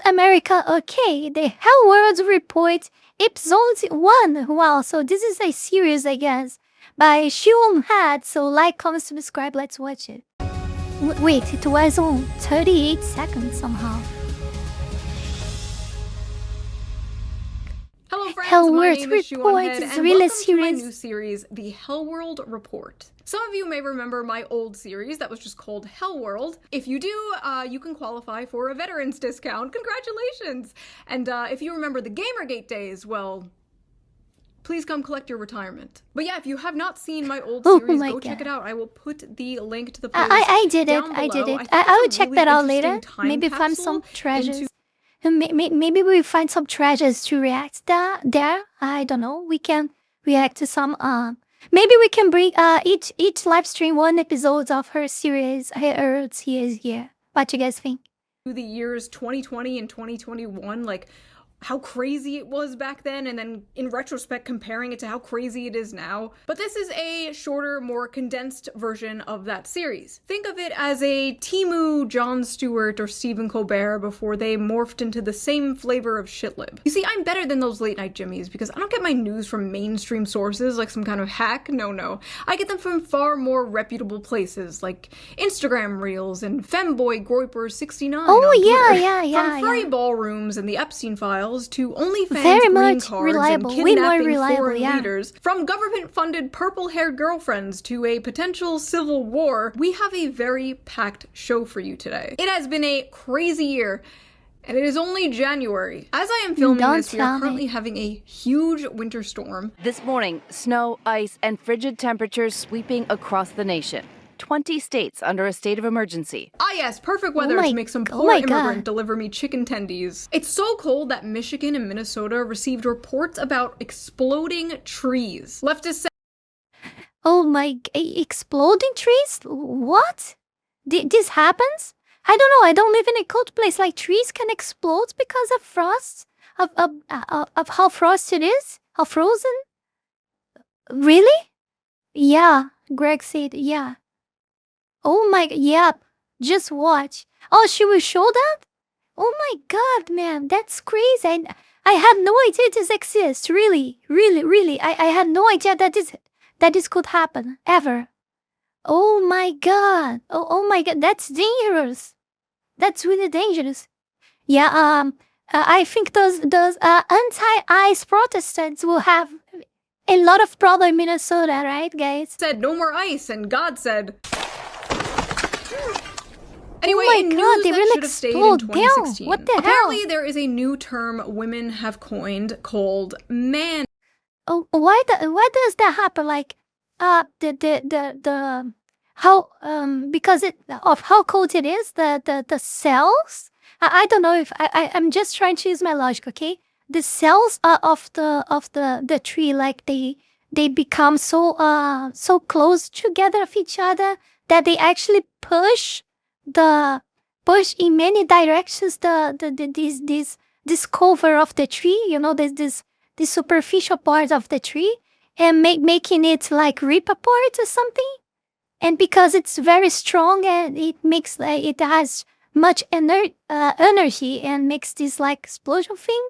America okay? The Hell World Report, episode 1. Wow, so this is a series, I guess, by Shoe0nHead. So like, comment, subscribe, let's watch it. Wait, it was on 38 seconds somehow. Hello friends, Hell my World name is Report Shoe0nHead, is and really welcome to my serious. new series, The Hell World Report. Some of you may remember my old series that was just called Hell World. If you do, you can qualify for a veterans discount. Congratulations! And if you remember the Gamergate days, well, please come collect your retirement. But yeah, if you have not seen my old series, go check it out. I will put the link to the playlist I did down it. below. I did it. I I will it's a check really that out interesting later. time Maybe find capsule some treasures. into- Maybe we find some treasures to react there. I don't know. We can react to some. Maybe we can bring each live stream one episode of her series. Her series here. What you guys think? The years 2020 and 2021, like how crazy it was back then, and then in retrospect comparing it to how crazy it is now. But this is a shorter, more condensed version of that series. Think of it as a Temu, Jon Stewart, or Stephen Colbert before they morphed into the same flavor of shitlib. You see, I'm better than those late night Jimmies because I don't get my news from mainstream sources like some kind of hack. No. I get them from far more reputable places like Instagram Reels and Femboy69. Oh on yeah. From furry ballrooms and the Epstein files to OnlyFans Very green much cards reliable, and way more kidnapping reliable, foreign yeah. leaders, from government-funded purple-haired girlfriends to a potential civil war, we have a very packed show for you today. It has been a crazy year, and it is only January. As I am filming this, we are currently having a huge winter storm. This morning, snow, ice, and frigid temperatures sweeping across the nation. 20 states under a state of emergency. Ah yes, perfect weather to make some poor immigrant deliver me chicken tendies. It's so cold that Michigan and Minnesota received reports about exploding trees. Leftists say, oh my, exploding trees? What? This happens? I don't know, I don't live in a cold place. Like, trees can explode because of frost? Of how frost it is? How frozen? Really? Yeah, Greg said, yeah. Oh my, yeah, just watch. Oh, she will show that? Oh my god, man, that's crazy. I had no idea this exists, really. I had no idea that this could happen, ever. Oh my god, oh my god, that's dangerous. That's really dangerous. Yeah, I think those anti-ice Protestants will have a lot of problem in Minnesota, right, guys? Said no more ice, and God said... Anyway, oh my in god, news they that really should have stayed in 2016. What the hell? Apparently, there is a new term women have coined called man. Oh, why does that happen? Like, how because of how cold it is, the cells. I don't know if I'm just trying to use my logic. Okay, the cells of the tree, like they become so close together of each other that they actually push in many directions this cover of the tree, you know, this superficial part of the tree, and making it like rip apart or something. And because it's very strong and it makes it has much energy and makes this like explosion thing.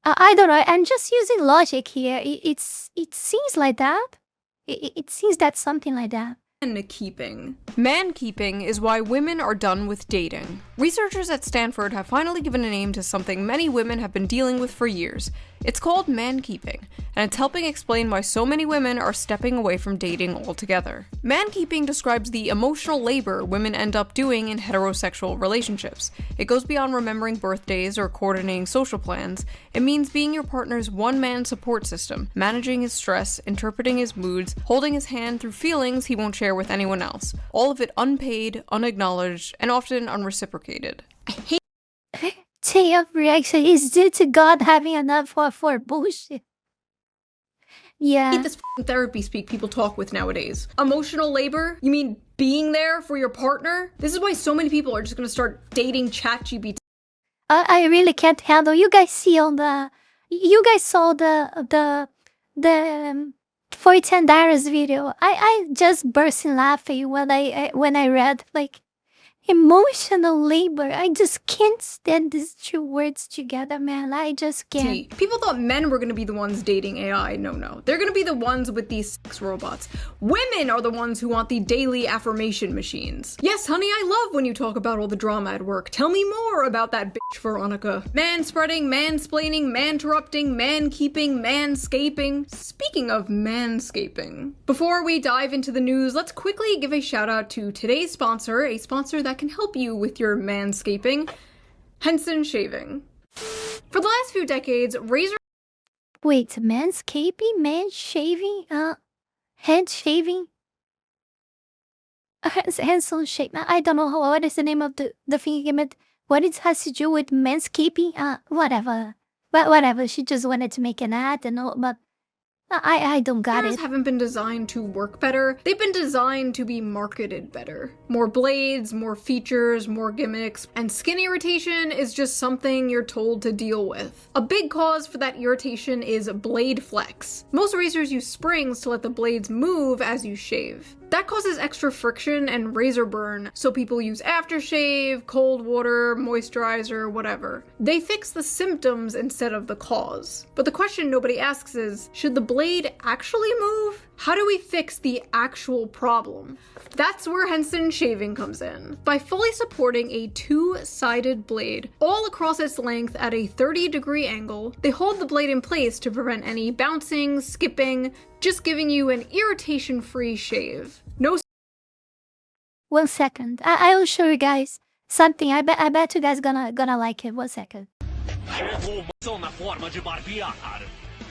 I don't know. I'm just using logic here. It seems like that. It seems that something like that. Man-keeping. Man-keeping is why women are done with dating. Researchers at Stanford have finally given a name to something many women have been dealing with for years. It's called man-keeping, and it's helping explain why so many women are stepping away from dating altogether. Man-keeping describes the emotional labor women end up doing in heterosexual relationships. It goes beyond remembering birthdays or coordinating social plans. It means being your partner's one-man support system, managing his stress, interpreting his moods, holding his hand through feelings he won't share with anyone else. All of it unpaid, unacknowledged, and often unreciprocated. I hate Day of reaction is due to God having enough for bullshit. Yeah. I hate this therapy speak people talk with nowadays. Emotional labor? You mean being there for your partner? This is why so many people are just gonna start dating ChatGPT. I really can't handle. You guys saw the $410 video. I just burst in laughing when I read like Emotional labor. I just can't stand these two words together, man. I just can't. People thought men were gonna be the ones dating AI. No. They're gonna be the ones with these sex robots. Women are the ones who want the daily affirmation machines. Yes, honey, I love when you talk about all the drama at work. Tell me more about that bitch Veronica. Man-spreading, mansplaining, man-interrupting, man-keeping, manscaping. Speaking of manscaping. Before we dive into the news, let's quickly give a shout out to today's sponsor, a sponsor that can help you with your manscaping, Henson Shaving. For the last few decades, razor— Wait, manscaping, man shaving, head shaving? Handsome shape. I don't know what is the name of the thing, but what it has to do with manscaping? Whatever. But whatever, she just wanted to make an ad and all, but I don't got it. Haven't been designed to work better. They've been designed to be marketed better. More blades, more features, more gimmicks, and skin irritation is just something you're told to deal with. A big cause for that irritation is blade flex. Most razors use springs to let the blades move as you shave. That causes extra friction and razor burn, so people use aftershave, cold water, moisturizer, whatever. They fix the symptoms instead of the cause. But the question nobody asks is, should the blade actually move? How do we fix the actual problem? That's where Henson Shaving comes in. By fully supporting a two-sided blade all across its length at a 30-degree angle, they hold the blade in place to prevent any bouncing, skipping, just giving you an irritation-free shave. No— 1 second. I will show you guys something. I bet you guys gonna like it. 1 second. Chegou na forma de barbear.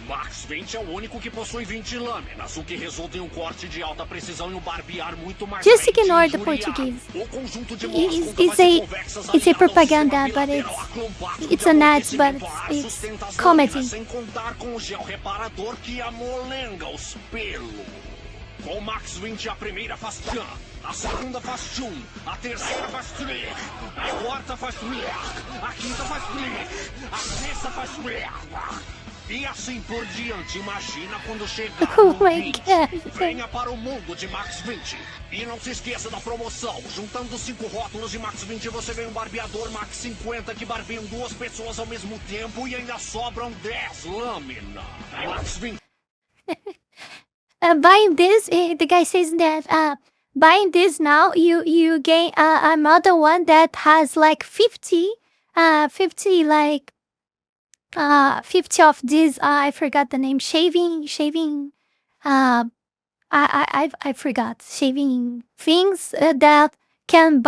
Max 20 é o único que possui 20 lâminas, o que resulta em corte de alta precisão e barbear muito mais. Just ignore the Portuguese. It's a propaganda, but it's an ad, but it's comedy. Sem contar com o gel reparador que amolenga os pelos. Com o Max 20 a primeira faz tchan, a segunda faz tchum, a terceira faz trick, a quarta faz trick, a quinta faz trick, a sexta faz trick. E assim por diante, imagina quando chegar no 20. Venha para o mundo de Max 20. E não se esqueça da promoção. Juntando 5 rótulos de Max 20, você ganha um barbeador Max 50 que barbeiam 2 pessoas ao mesmo tempo e ainda sobram 10 lâminas. Max 20. Buying this, the guy says that buying this now, you gain another one that has like 50 like 50 of these, I forgot the name, shaving, I forgot, shaving things that can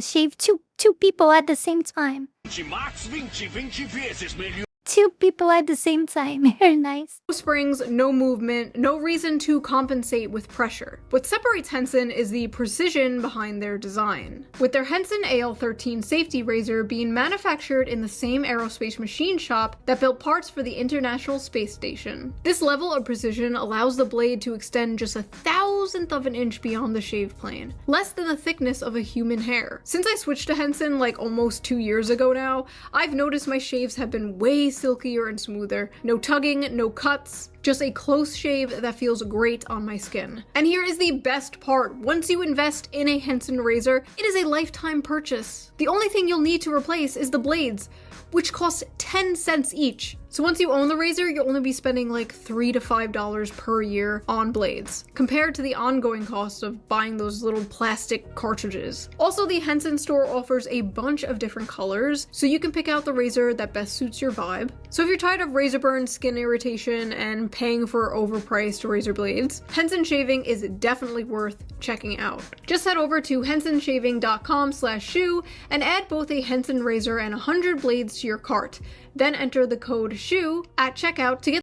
shave two people at the same time. Max 20, 20 vezes melhor. 2 people at the same time. Very nice. No springs, no movement, no reason to compensate with pressure. What separates Henson is the precision behind their design. With their Henson AL13 safety razor being manufactured in the same aerospace machine shop that built parts for the International Space Station. This level of precision allows the blade to extend just 1/1000th of an inch beyond the shave plane, less than the thickness of a human hair. Since I switched to Henson like almost 2 years ago now, I've noticed my shaves have been way silkier and smoother. No tugging, no cuts, just a close shave that feels great on my skin. And here is the best part. Once you invest in a Henson razor, it is a lifetime purchase. The only thing you'll need to replace is the blades, which cost 10 cents each. So once you own the razor, you'll only be spending like $3 to $5 per year on blades, compared to the ongoing cost of buying those little plastic cartridges. Also, the Henson store offers a bunch of different colors, so you can pick out the razor that best suits your vibe. So if you're tired of razor burn, skin irritation, and paying for overpriced razor blades, Henson Shaving is definitely worth checking out. Just head over to hensonshaving.com/shoe and add both a Henson razor and 100 blades to your cart. Then enter the code SHOE at checkout to get—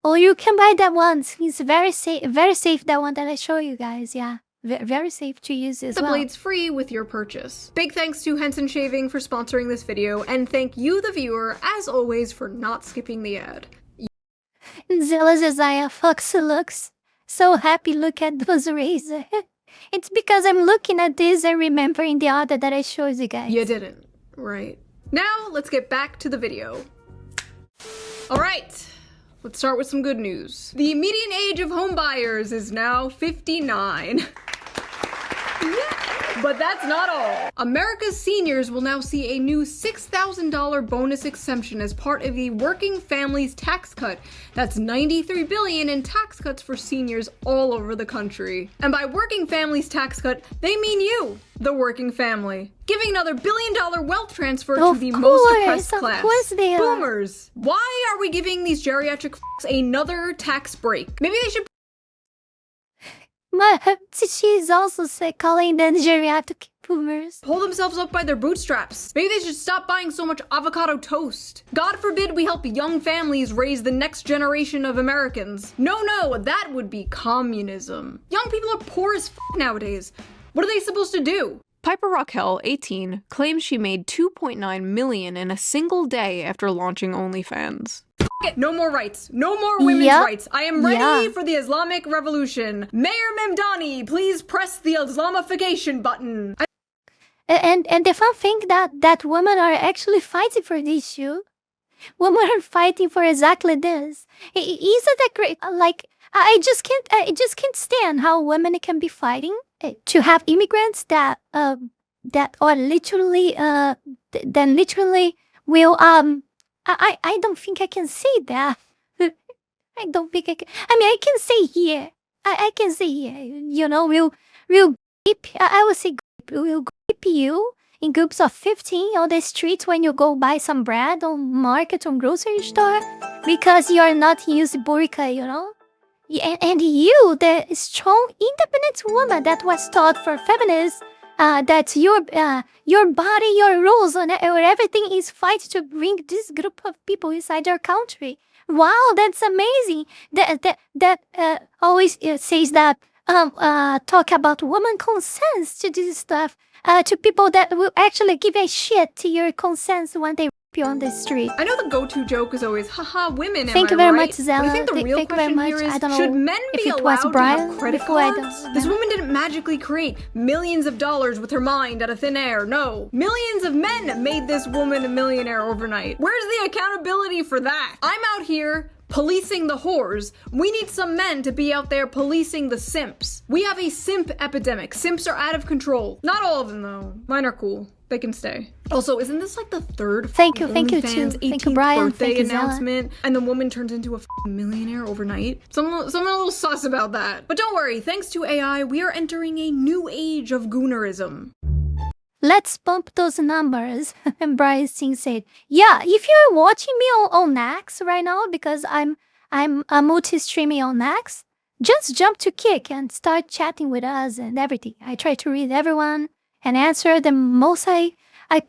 Oh, you can buy that once. It's very safe, that one that I show you guys, yeah. Very safe to use as well. The blades free with your purchase. Big thanks to Henson Shaving for sponsoring this video, and thank you, the viewer, as always, for not skipping the ad. Zaela Zhezzaia, FoxnGlocks. So happy, look at those razors. It's because I'm looking at this and remembering the other that I showed you guys. You didn't, right? Now, let's get back to the video. Alright, let's start with some good news. The median age of home buyers is now 59. Yay! But that's not all. America's seniors will now see a new $6,000 bonus exemption as part of the Working Families Tax Cut. That's $93 billion in tax cuts for seniors all over the country. And by Working Families Tax Cut, they mean you, the working family. Giving another billion-dollar wealth transfer to the most oppressed class. Of course they are. Boomers. Why are we giving these geriatric f***s another tax break? Maybe they should... She's also calling them geriatric boomers. Pull themselves up by their bootstraps. Maybe they should stop buying so much avocado toast. God forbid we help young families raise the next generation of Americans. No, that would be communism. Young people are poor as f*** nowadays. What are they supposed to do? Piper Raquel, 18, claims she made $2.9 million in a single day after launching OnlyFans. No more rights. No more women's rights. I am ready for the Islamic Revolution. Mayor Memdani, please press the Islamification button. And the fun thing that women are actually fighting for this issue. Women are fighting for exactly this. Isn't that great? Like, I just can't stand how women can be fighting to have immigrants that are literally will I don't think I can say that. I don't think I can. I mean, I can say here. I can say here. You know, we'll grip. I would say we'll grip you in groups of 15 on the streets when you go buy some bread on market or grocery store because you are not using burqa, you know. And you, the strong, independent woman that was taught for feminists, that your body, your rules, or everything is fight to bring this group of people inside your country. Wow, that's amazing. That always says that talk about woman consents to do stuff to people that will actually give a shit to your consents when they you on the street. I know the go-to joke is always, haha, women, Thank you very much, Zaela. But I think the real question here is, should men be allowed to have credit cards? This woman didn't magically create millions of dollars with her mind out of thin air, no. Millions of men made this woman a millionaire overnight. Where's the accountability for that? I'm out here policing the whores. We need some men to be out there policing the simps. We have a simp epidemic. Simps are out of control. Not all of them, though. Mine are cool. They can stay. Also, isn't this like the third thank you too. 18th Brian. birthday announcement and the woman turns into a millionaire overnight? Someone a little sus about that. But don't worry, thanks to AI, we are entering a new age of goonerism. Let's bump those numbers. And Brian Singh said, yeah, if you're watching me on Nax right now, because I'm multi-streaming on Nax, just jump to Kick and start chatting with us and everything. I try to read everyone and answer the most I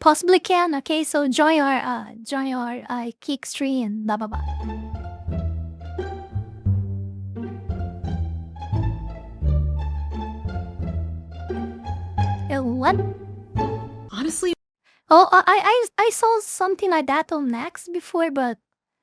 possibly can. Okay, so join our Kick stream and blah blah blah. What? Honestly, oh, I saw something like that on Nax before, but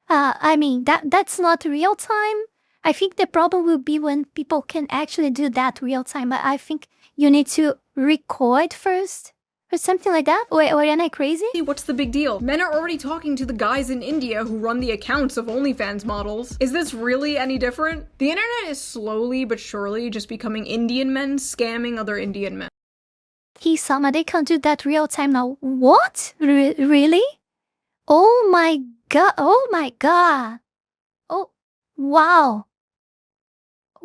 I mean that's not real time. I think the problem will be when people can actually do that real time. I think you need to record first or something like that. Or am I crazy? What's the big deal? Men are already talking to the guys in India who run the accounts of OnlyFans models. Is this really any different? The internet is slowly but surely just becoming Indian men scamming other Indian men. Sama, they can't do that real time now. What? Really? Oh my god. Oh my god. Oh, wow.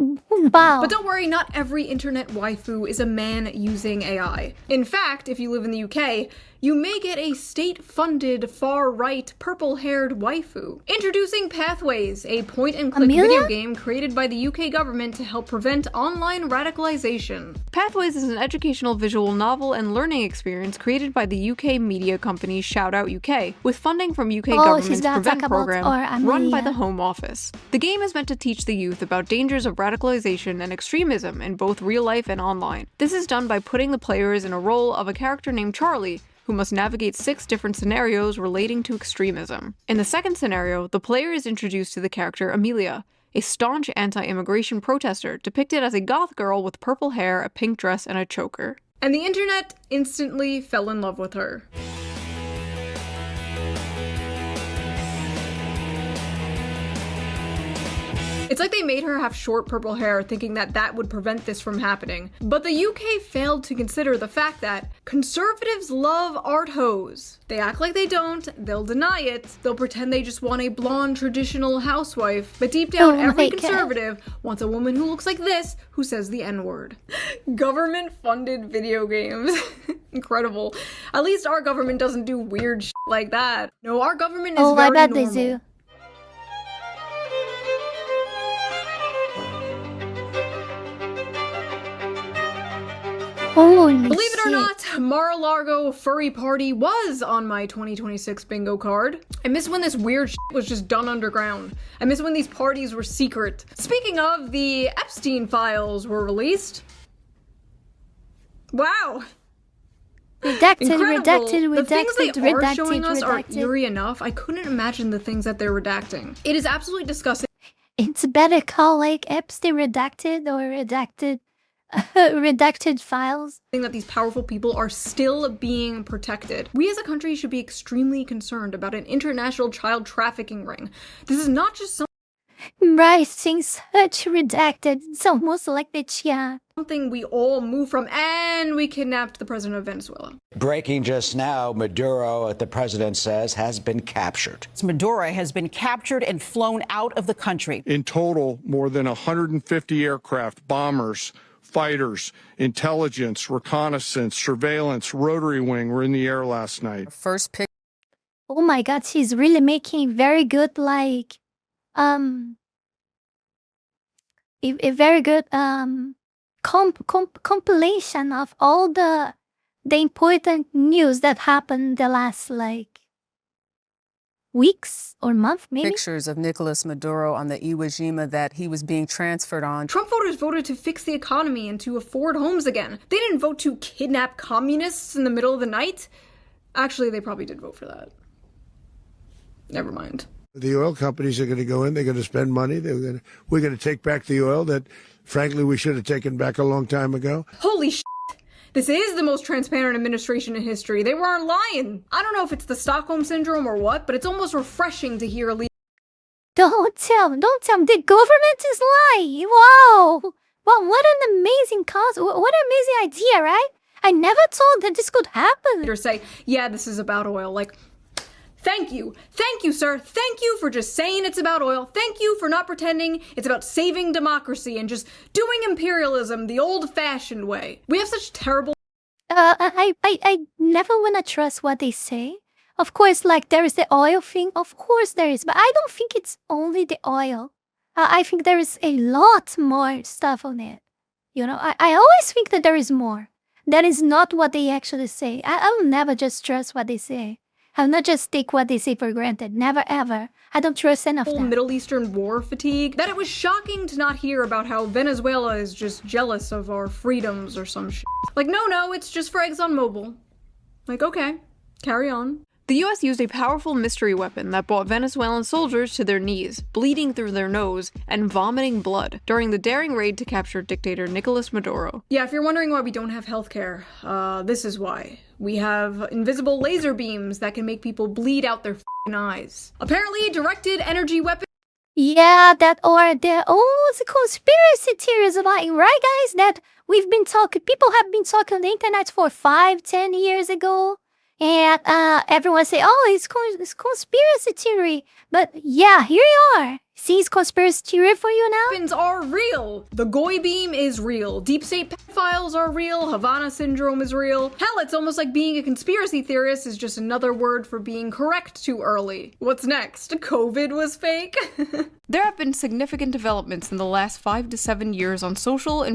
Wow. But don't worry, not every internet waifu is a man using AI. In fact, if you live in the UK, you may get a state-funded, far-right, purple-haired waifu. Introducing Pathways, a point-and-click video game created by the UK government to help prevent online radicalization. Pathways is an educational visual novel and learning experience created by the UK media company Shoutout UK, with funding from UK government's Prevent program run by the Home Office. The game is meant to teach the youth about dangers of radicalization and extremism in both real life and online. This is done by putting the players in a role of a character named Charlie, who must navigate 6 different scenarios relating to extremism. In the second scenario, the player is introduced to the character Amelia, a staunch anti-immigration protester depicted as a goth girl with purple hair, a pink dress, and a choker. And the internet instantly fell in love with her. It's like they made her have short purple hair thinking that that would prevent this from happening. But the UK failed to consider the fact that conservatives love art hoes. They act like they don't, they'll deny it, they'll pretend they just want a blonde traditional housewife, but deep down every conservative wants a woman who looks like this, who says the N-word. Government-funded video games. Incredible. At least our government doesn't do weird shit like that. No, our government is very I bet normal. they do. Holy Believe it or shit. not, Mar-a-Lago Furry Party was on my 2026 bingo card. I miss when this weird shit was just done underground. I miss when these parties were secret. Speaking of, the Epstein files were released. Wow. Redacted, Incredible. redacted, The things they redacted, are redacted, showing us are redacted. eerie enough. I couldn't imagine the things that they're redacting. It is absolutely disgusting. It's better call like Epstein redacted or redacted redacted files. That these powerful people are still being protected. We as a country should be extremely concerned about an international child trafficking ring. This is not just Writing such redacted. It's almost like the chat. something we all move from, and we kidnapped the president of Venezuela. Breaking just now, Maduro, the president says, has been captured. Maduro has been captured and flown out of the country. In total, more than 150 aircraft, bombers, fighters, intelligence, reconnaissance, surveillance, rotary wing were in the air last night. First pick. Oh my god, she's really making very good like a very good compilation of all the important news that happened the last like weeks or month maybe. Pictures of Nicolas Maduro on the Iwo Jima that he was being transferred on. Trump voters voted to fix the economy and to afford homes again. They didn't vote to kidnap communists in the middle of the night. Actually, they probably did vote for that. Never mind. The oil companies are going to go in, they're going to spend money, we're going to take back the oil that, frankly, we should have taken back a long time ago. Holy shit. This is the most transparent administration in history. They weren't lying. I don't know if it's the Stockholm Syndrome or what, but it's almost refreshing to hear a leader. Don't tell me, the government is lying. Wow. Wow, what an amazing cause. What an amazing idea, right? I never thought that this could happen. Say, yeah, this is about oil. Like, thank you, sir. Thank you for just saying it's about oil. Thank you for not pretending it's about saving democracy and just doing imperialism the old-fashioned way. We have such terrible. I never wanna trust what they say. Of course, like there is the oil thing. Of course there is, but I don't think it's only the oil. I think there is a lot more stuff on it. You know, I always think that there is more. That is not what they actually say. I'll never just trust what they say. I'll not just take what they say for granted. Never ever. I don't trust enough of them. Middle Eastern war fatigue, that it was shocking to not hear about how Venezuela is just jealous of our freedoms or some shit. Like, no, it's just for ExxonMobil. Like, okay, carry on. The US used a powerful mystery weapon that brought Venezuelan soldiers to their knees, bleeding through their nose and vomiting blood during the daring raid to capture dictator Nicolas Maduro. Yeah, if you're wondering why we don't have healthcare, this is why. We have invisible laser beams that can make people bleed out their f***ing eyes. Apparently, directed energy weapons. Yeah, that or the the conspiracy theories about it, right, guys? That people have been talking on the internet for 5-10 years ago. And everyone say, oh, it's conspiracy theory. But yeah, here you are. See, it's conspiracy theory for you now? Weapons are real. The Goy beam is real. Deep state pedophiles are real. Havana syndrome is real. Hell, it's almost like being a conspiracy theorist is just another word for being correct too early. What's next? COVID was fake? There have been significant developments in the last 5 to 7 years on social and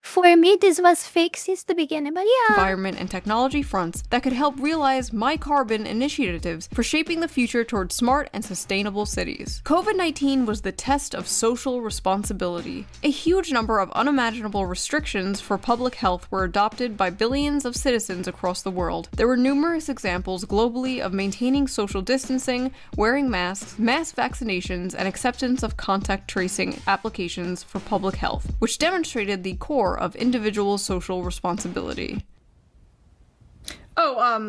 For me, this was fake since the beginning, but yeah. environment and technology fronts that could help realize my carbon initiatives for shaping the future towards smart and sustainable cities. COVID-19 was the test of social responsibility. A huge number of unimaginable restrictions for public health were adopted by billions of citizens across the world. There were numerous examples globally of maintaining social distancing, wearing masks, mass vaccinations, and acceptance of contact tracing applications for public health, which demonstrated the core of individual social responsibility.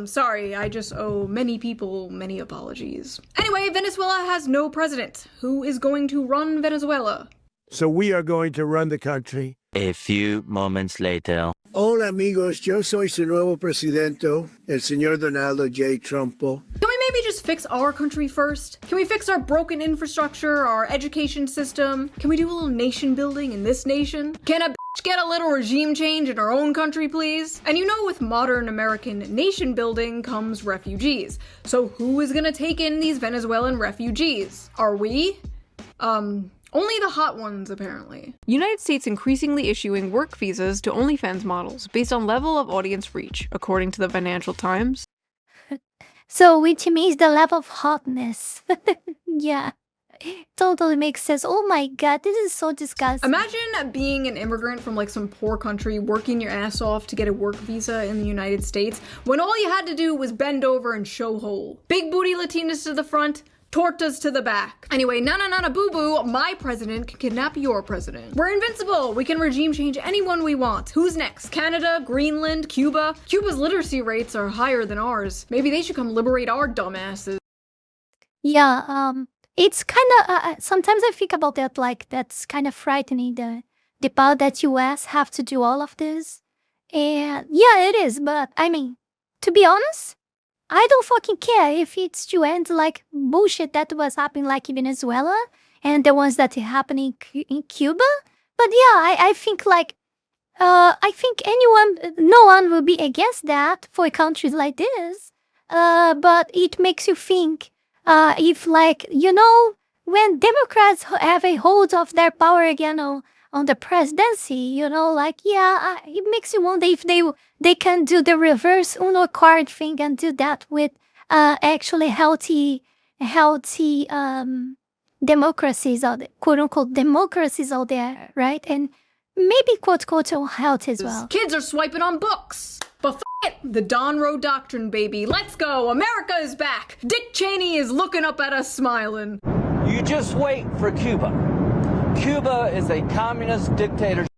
Sorry, I just owe many people many apologies. Anyway, Venezuela has no president. Who is going to run Venezuela? So we are going to run the country. A few moments later. Hola amigos, yo soy su nuevo presidente, el señor Donaldo J. Trumpo. Can we maybe just fix our country first? Can we fix our broken infrastructure, our education system? Can we do a little nation building in this nation? Can a bitch get a little regime change in our own country, please? And you know, with modern American nation building comes refugees. So who is gonna take in these Venezuelan refugees? Are we? Only the hot ones, apparently. United States increasingly issuing work visas to OnlyFans models based on level of audience reach, according to the Financial Times. So, which means the level of hotness. Yeah, totally makes sense. Oh my god, this is so disgusting. Imagine being an immigrant from like some poor country, working your ass off to get a work visa in the United States, when all you had to do was bend over and show hole. Big booty Latinas to the front, tortas to the back. Anyway, nana boo boo, my president can kidnap your president. We're invincible. We can regime change anyone we want. Who's next? Canada, Greenland, Cuba? Cuba's literacy rates are higher than ours. Maybe they should come liberate our dumbasses. Yeah, it's kind of, sometimes I think about that, like, that's kind of frightening, the part that US have to do all of this. And yeah, it is, but I mean, to be honest, I don't fucking care if it's to end like bullshit that was happening like in Venezuela and the ones that are happening in Cuba. But yeah, I think like, I think no one will be against that for countries like this. But it makes you think, if like, you know, when Democrats have a hold of their power again on the presidency, you know, like, yeah, it makes you wonder if they can do the reverse Uno card thing and do that with actually healthy democracies out there, quote unquote democracies out there, right? And maybe quote unquote health as well. Kids are swiping on books. But f it, the Don Roe Doctrine, baby. Let's go. America is back. Dick Cheney is looking up at us smiling. You just wait for Cuba. Cuba is a communist dictatorship.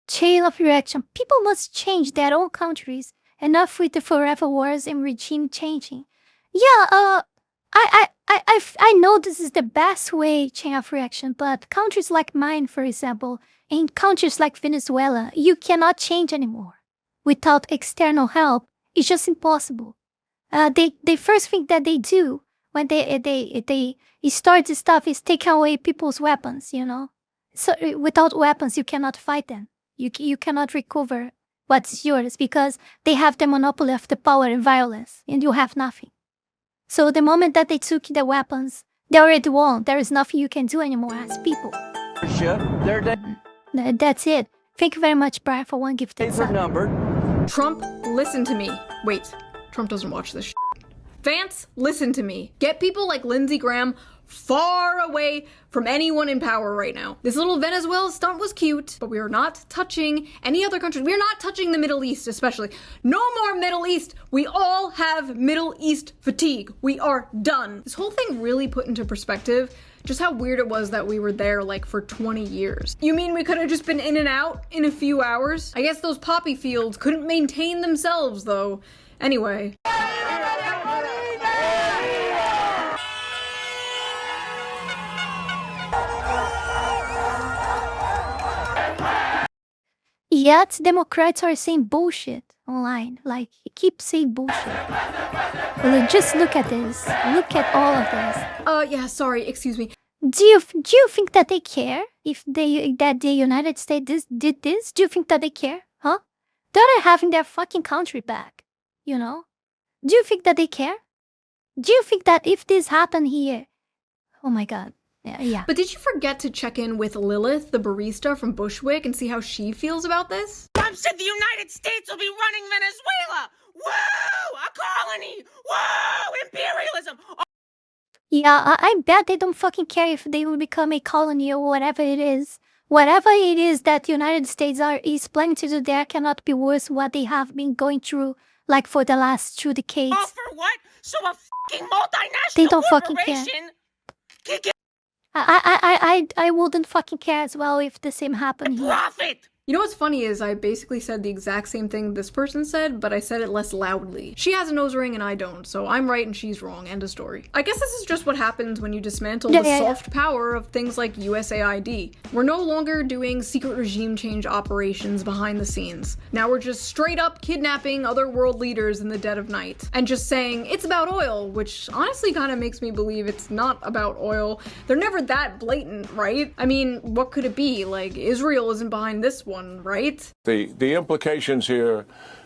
Chain of reaction. People must change their own countries. Enough with the forever wars and regime changing. Yeah, I know this is the best way chain of reaction, but countries like mine, for example, in countries like Venezuela, you cannot change anymore. Without external help, it's just impossible. The first thing that they do when they start this stuff is take away people's weapons, you know? So without weapons, you cannot fight them. You cannot recover what's yours because they have the monopoly of the power and violence, and you have nothing. So the moment that they took the weapons, they already won. There is nothing you can do anymore as people. That's it. Thank you very much, Brian, for one gifted sub. Trump, listen to me. Wait, Trump doesn't watch this shit. Vance, listen to me. Get people like Lindsey Graham far away from anyone in power right now. This little Venezuela stunt was cute, but we are not touching any other country. We are not touching the Middle East, especially. No more Middle East. We all have Middle East fatigue. We are done. This whole thing really put into perspective just how weird it was that we were there like for 20 years. You mean we could have just been in and out in a few hours? I guess those poppy fields couldn't maintain themselves though. Anyway. Yet Democrats are saying bullshit online. Like, he keeps saying bullshit. Well, just look at this. Look at all of this. Yeah, sorry, excuse me. Do you think that they care if that the United States did this? Do you think that they care? Huh? They're having their fucking country back, you know? Do you think that they care? Do you think that if this happened here, oh my god. Yeah. But did you forget to check in with Lilith, the barista from Bushwick, and see how she feels about this? Trump said the United States will be running Venezuela! Woo! A colony! Woo! Imperialism! Yeah, I bet they don't fucking care if they will become a colony or whatever it is. Whatever it is that the United States is planning to do there cannot be worse what they have been going through, like for the last 2 decades. Oh, for what? So a fucking multinational they don't fucking care. Can get I wouldn't fucking care as well if the same happened here. Profit! You know what's funny is I basically said the exact same thing this person said, but I said it less loudly. She has a nose ring and I don't, so I'm right and she's wrong. End of story. I guess this is just what happens when you dismantle the soft power of things like USAID. We're no longer doing secret regime change operations behind the scenes. Now we're just straight up kidnapping other world leaders in the dead of night and just saying it's about oil, which honestly kind of makes me believe it's not about oil. They're never that blatant, right? I mean, what could it be? Like, Israel isn't behind this one, right? The implications here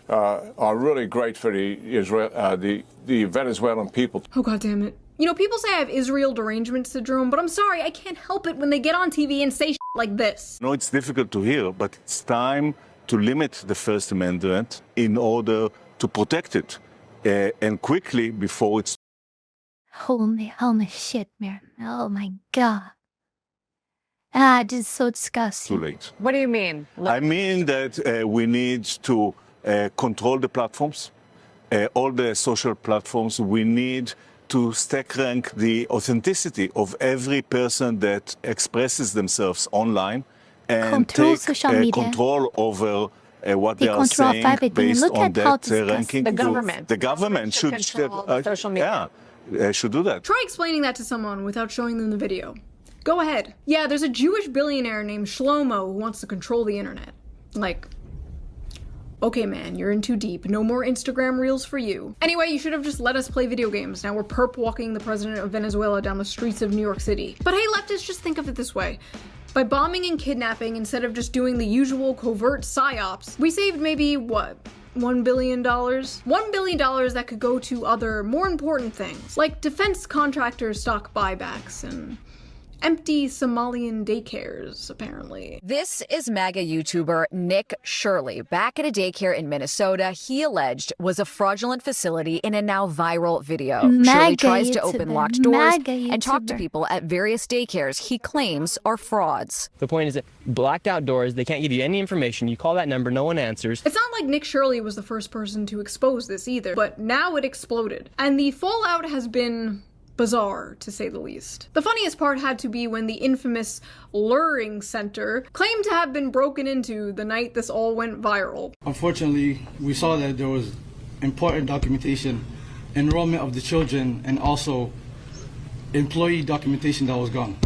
are really great for the Venezuelan people. Oh, God damn it. You know, people say I have Israel derangement syndrome, but I'm sorry, I can't help it when they get on TV and say shit like this. No, it's difficult to hear, but it's time to limit the First Amendment in order to protect it, and quickly before it's... Holy shit, man. Oh my God. This is so disgusting. Too late. What do you mean? I mean that we need to control the platforms, all the social platforms. We need to stack rank the authenticity of every person that expresses themselves online and take control over what they are saying based on that ranking. The government. The government should social media. Yeah, should do that. Try explaining that to someone without showing them the video. Go ahead. Yeah, there's a Jewish billionaire named Shlomo who wants to control the internet. Like, okay man, you're in too deep. No more Instagram reels for you. Anyway, you should have just let us play video games. Now we're perp walking the president of Venezuela down the streets of New York City. But hey, leftists, just think of it this way. By bombing and kidnapping instead of just doing the usual covert psyops, we saved maybe, what? $1 billion? $1 billion that could go to other, more important things, like defense contractor stock buybacks and empty Somalian daycares, apparently. This is MAGA YouTuber Nick Shirley. Back at a daycare in Minnesota, he alleged was a fraudulent facility in a now viral video. Shirley tries to open locked doors and talk to people at various daycares he claims are frauds. The point is that blacked out doors, they can't give you any information. You call that number, no one answers. It's not like Nick Shirley was the first person to expose this either, but now it exploded. And the fallout has been bizarre, to say the least. The funniest part had to be when the infamous Luring Center claimed to have been broken into the night this all went viral. Unfortunately, we saw that there was important documentation, enrollment of the children, and also employee documentation that was gone.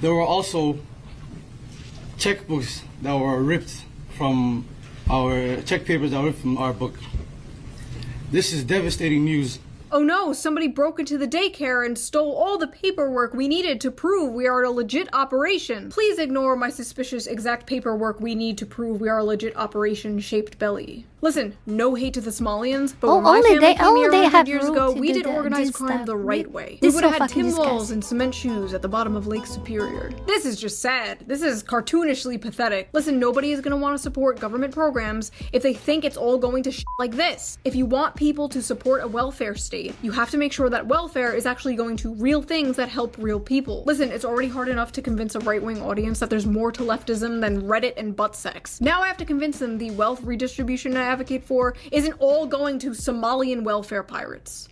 There were also checkbooks that were ripped from our check papers that were ripped from our book. This is devastating news. Oh no, somebody broke into the daycare and stole all the paperwork we needed to prove we are a legit operation. Please ignore my suspicious exact paperwork we need to prove we are a legit operation shaped belly. Listen, no hate to the Somalians, but when my family came here 100 years ago, we did organized crime the right way. We would have had tin walls and cement shoes at the bottom of Lake Superior. This is just sad. This is cartoonishly pathetic. Listen, nobody is gonna want to support government programs if they think it's all going to shit like this. If you want people to support a welfare state, you have to make sure that welfare is actually going to real things that help real people. Listen, it's already hard enough to convince a right-wing audience that there's more to leftism than Reddit and butt sex. Now I have to convince them the wealth redistribution I advocate for isn't all going to Somalian welfare pirates.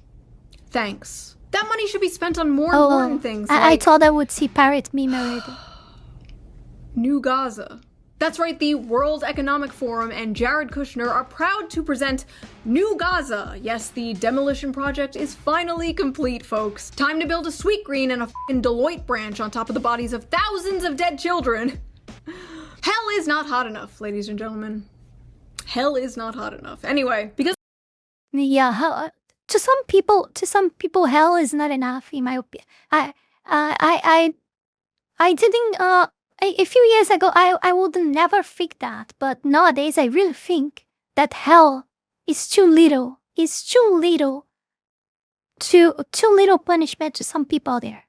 Thanks. That money should be spent on more important things like... I thought I would see pirate meme already. New Gaza. That's right, the World Economic Forum and Jared Kushner are proud to present New Gaza. Yes, the demolition project is finally complete, folks. Time to build a sweet green and a f***ing Deloitte branch on top of the bodies of thousands of dead children. Hell is not hot enough, ladies and gentlemen. Hell is not hot enough. Anyway, because... Yeah, to some people, hell is not enough, in my opinion. I didn't, a few years ago, I would never think that, but nowadays I really think that hell is too little. It's too little punishment to some people there.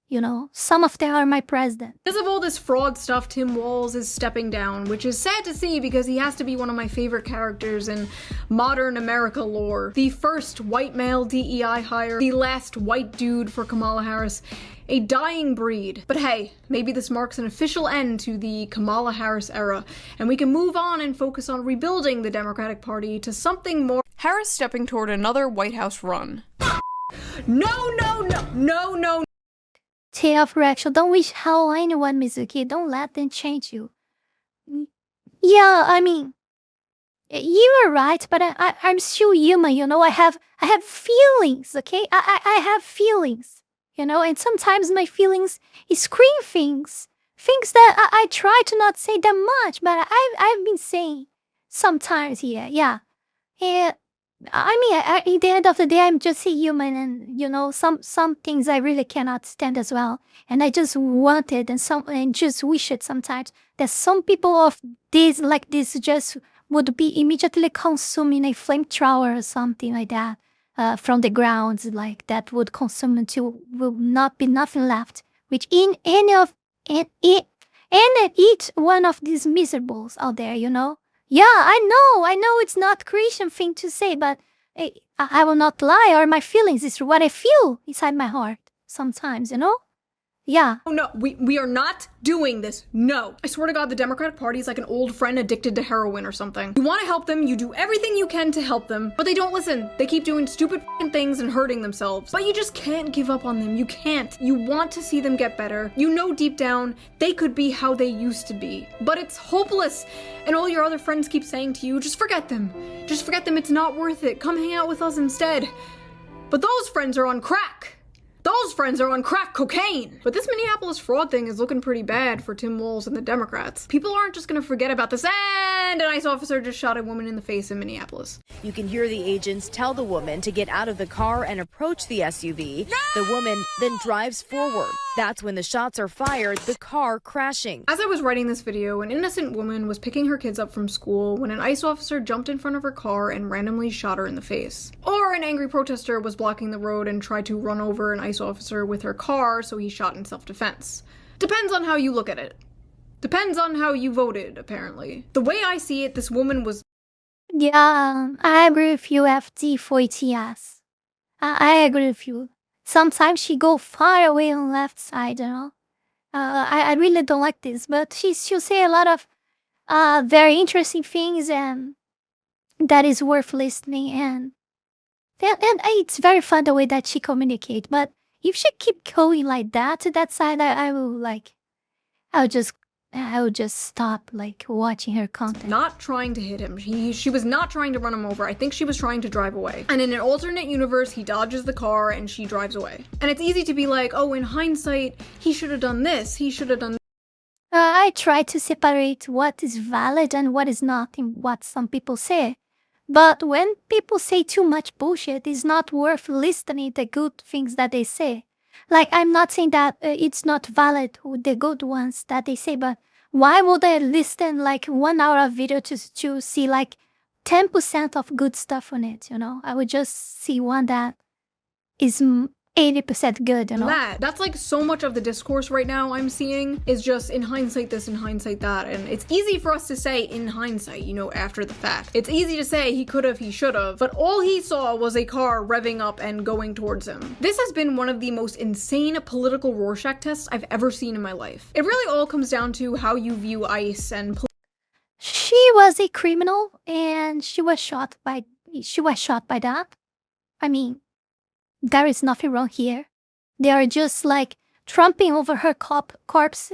You know, some of them are my president. Because of all this fraud stuff, Tim Walz is stepping down, which is sad to see because he has to be one of my favorite characters in modern America lore. The first white male DEI hire, the last white dude for Kamala Harris, a dying breed. But hey, maybe this marks an official end to the Kamala Harris era, and we can move on and focus on rebuilding the Democratic Party to something more. Harris stepping toward another White House run. No. Tear of Rachel, don't wish hell on anyone, Mizuki. Don't let them change you. Yeah, I mean, you are right, but I'm still human, you know. I have feelings, okay? I have feelings, you know, and sometimes my feelings scream things that I try to not say that much, but I've been saying sometimes here, yeah. And I mean, at the end of the day, I'm just a human, and you know, some things I really cannot stand as well, and I just want it, and just wish it sometimes that some people of this like this just would be immediately consuming a flamethrower or something like that from the grounds, like that would consume until will not be nothing left, which in each one of these miserables out there, you know. Yeah, I know it's not Christian thing to say, but I will not lie, or my feelings is what I feel inside my heart sometimes, you know? Yeah. Oh no, we are not doing this. No. I swear to God, the Democratic Party is like an old friend addicted to heroin or something. You want to help them, you do everything you can to help them, but they don't listen. They keep doing stupid things and hurting themselves. But you just can't give up on them. You can't. You want to see them get better. You know deep down, they could be how they used to be. But it's hopeless. And all your other friends keep saying to you, just forget them. Just forget them, it's not worth it. Come hang out with us instead. But those friends are on crack. Those friends are on crack cocaine. But this Minneapolis fraud thing is looking pretty bad for Tim Walz and the Democrats. People aren't just gonna forget about this, and an ICE officer just shot a woman in the face in Minneapolis. You can hear the agents tell the woman to get out of the car and approach the SUV. The woman then drives forward. That's when the shots are fired, the car crashing. As I was writing this video, an innocent woman was picking her kids up from school when an ICE officer jumped in front of her car and randomly shot her in the face. Or an angry protester was blocking the road and tried to run over an ICE officer with her car, so he shot in self-defense. Depends on how you look at it. Depends on how you voted, apparently. The way I see it, this woman was... Yeah, I agree with you, FD for ETS. I agree with you. Sometimes she go far away on left side, you know. I really don't like this, but she'll say a lot of very interesting things, and that is worth listening, and it's very fun the way that she communicates. But if she keep going like that to that side, I will just stop like watching her content. Not trying to hit him. She was not trying to run him over. I think she was trying to drive away. And in an alternate universe, he dodges the car and she drives away. And it's easy to be like, oh, in hindsight, he should have done this. He should have done I try to separate what is valid and what is not in what some people say. But when people say too much bullshit, it's not worth listening to the good things that they say. Like, I'm not saying that it's not valid, the good ones that they say, but why would I listen like 1 hour of video to see like 10% of good stuff on it, you know? I would just see one that is 80% good, you know? That's like so much of the discourse right now I'm seeing is just in hindsight this, in hindsight that, and it's easy for us to say in hindsight, you know, after the fact. It's easy to say he could've, he should've, but all he saw was a car revving up and going towards him. This has been one of the most insane political Rorschach tests I've ever seen in my life. It really all comes down to how you view ICE and She was a criminal and she was shot by that. I mean, there is nothing wrong here. They are just like trampling over her corpse,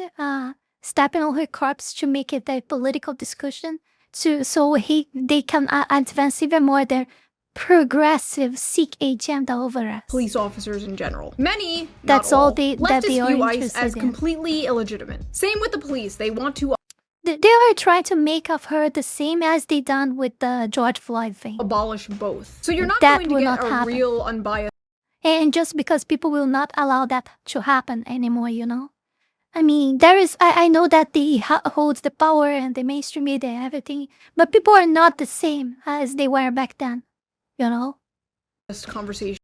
stepping on her corpse to make it a political discussion, so they can advance even more their progressive Sikh agenda over us. Police officers in general. Many, that's all they leftists are view interested ICE as in. completely illegitimate. Same with the police. They want to They are trying to make of her the same as they done with the George Floyd thing. Abolish both. So you're not That going to will get not a happen. real unbiased. And just because people will not allow that to happen anymore, you know? I mean, there is, I know that they holds the power and the mainstream media and everything, but people are not the same as they were back then, you know? Conversation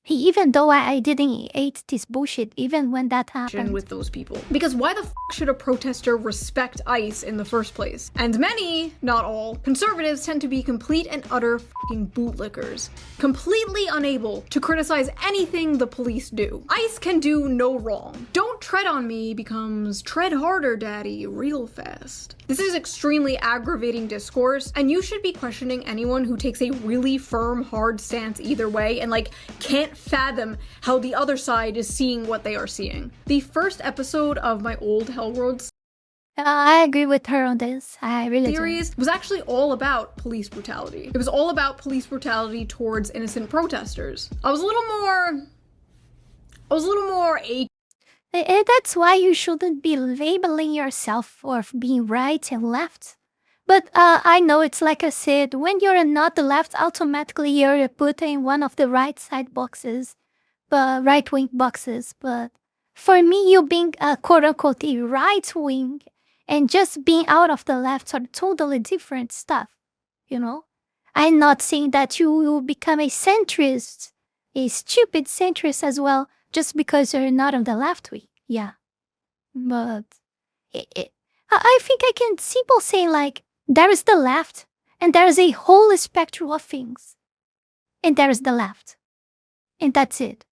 Even though I didn't hate this bullshit, even when that happened. with those people. Because why the f should a protester respect ICE in the first place? And many, not all, conservatives tend to be complete and utter f***ing bootlickers. Completely unable to criticize anything the police do. ICE can do no wrong. Don't tread on me becomes tread harder, daddy, real fast. This is extremely aggravating discourse, and you should be questioning anyone who takes a really firm, hard stance either way and like can't fathom how the other side is seeing what they are seeing. The first episode of my old Hellworlds. I agree with her on this. I really Series was actually all about police brutality. It was all about police brutality towards innocent protesters. I was a little more That's why you shouldn't be labeling yourself for being right and left. But I know it's like I said, when you're not the left, automatically you're put in one of the right side boxes, right wing boxes. But for me, you being quote unquote a right wing and just being out of the left are totally different stuff, you know? I'm not saying that you will become a centrist, a stupid centrist as well, just because you're not on the left wing. Yeah. But I think I can simply say, like, there is the left, and there is a whole spectrum of things. And there is the left. And that's it.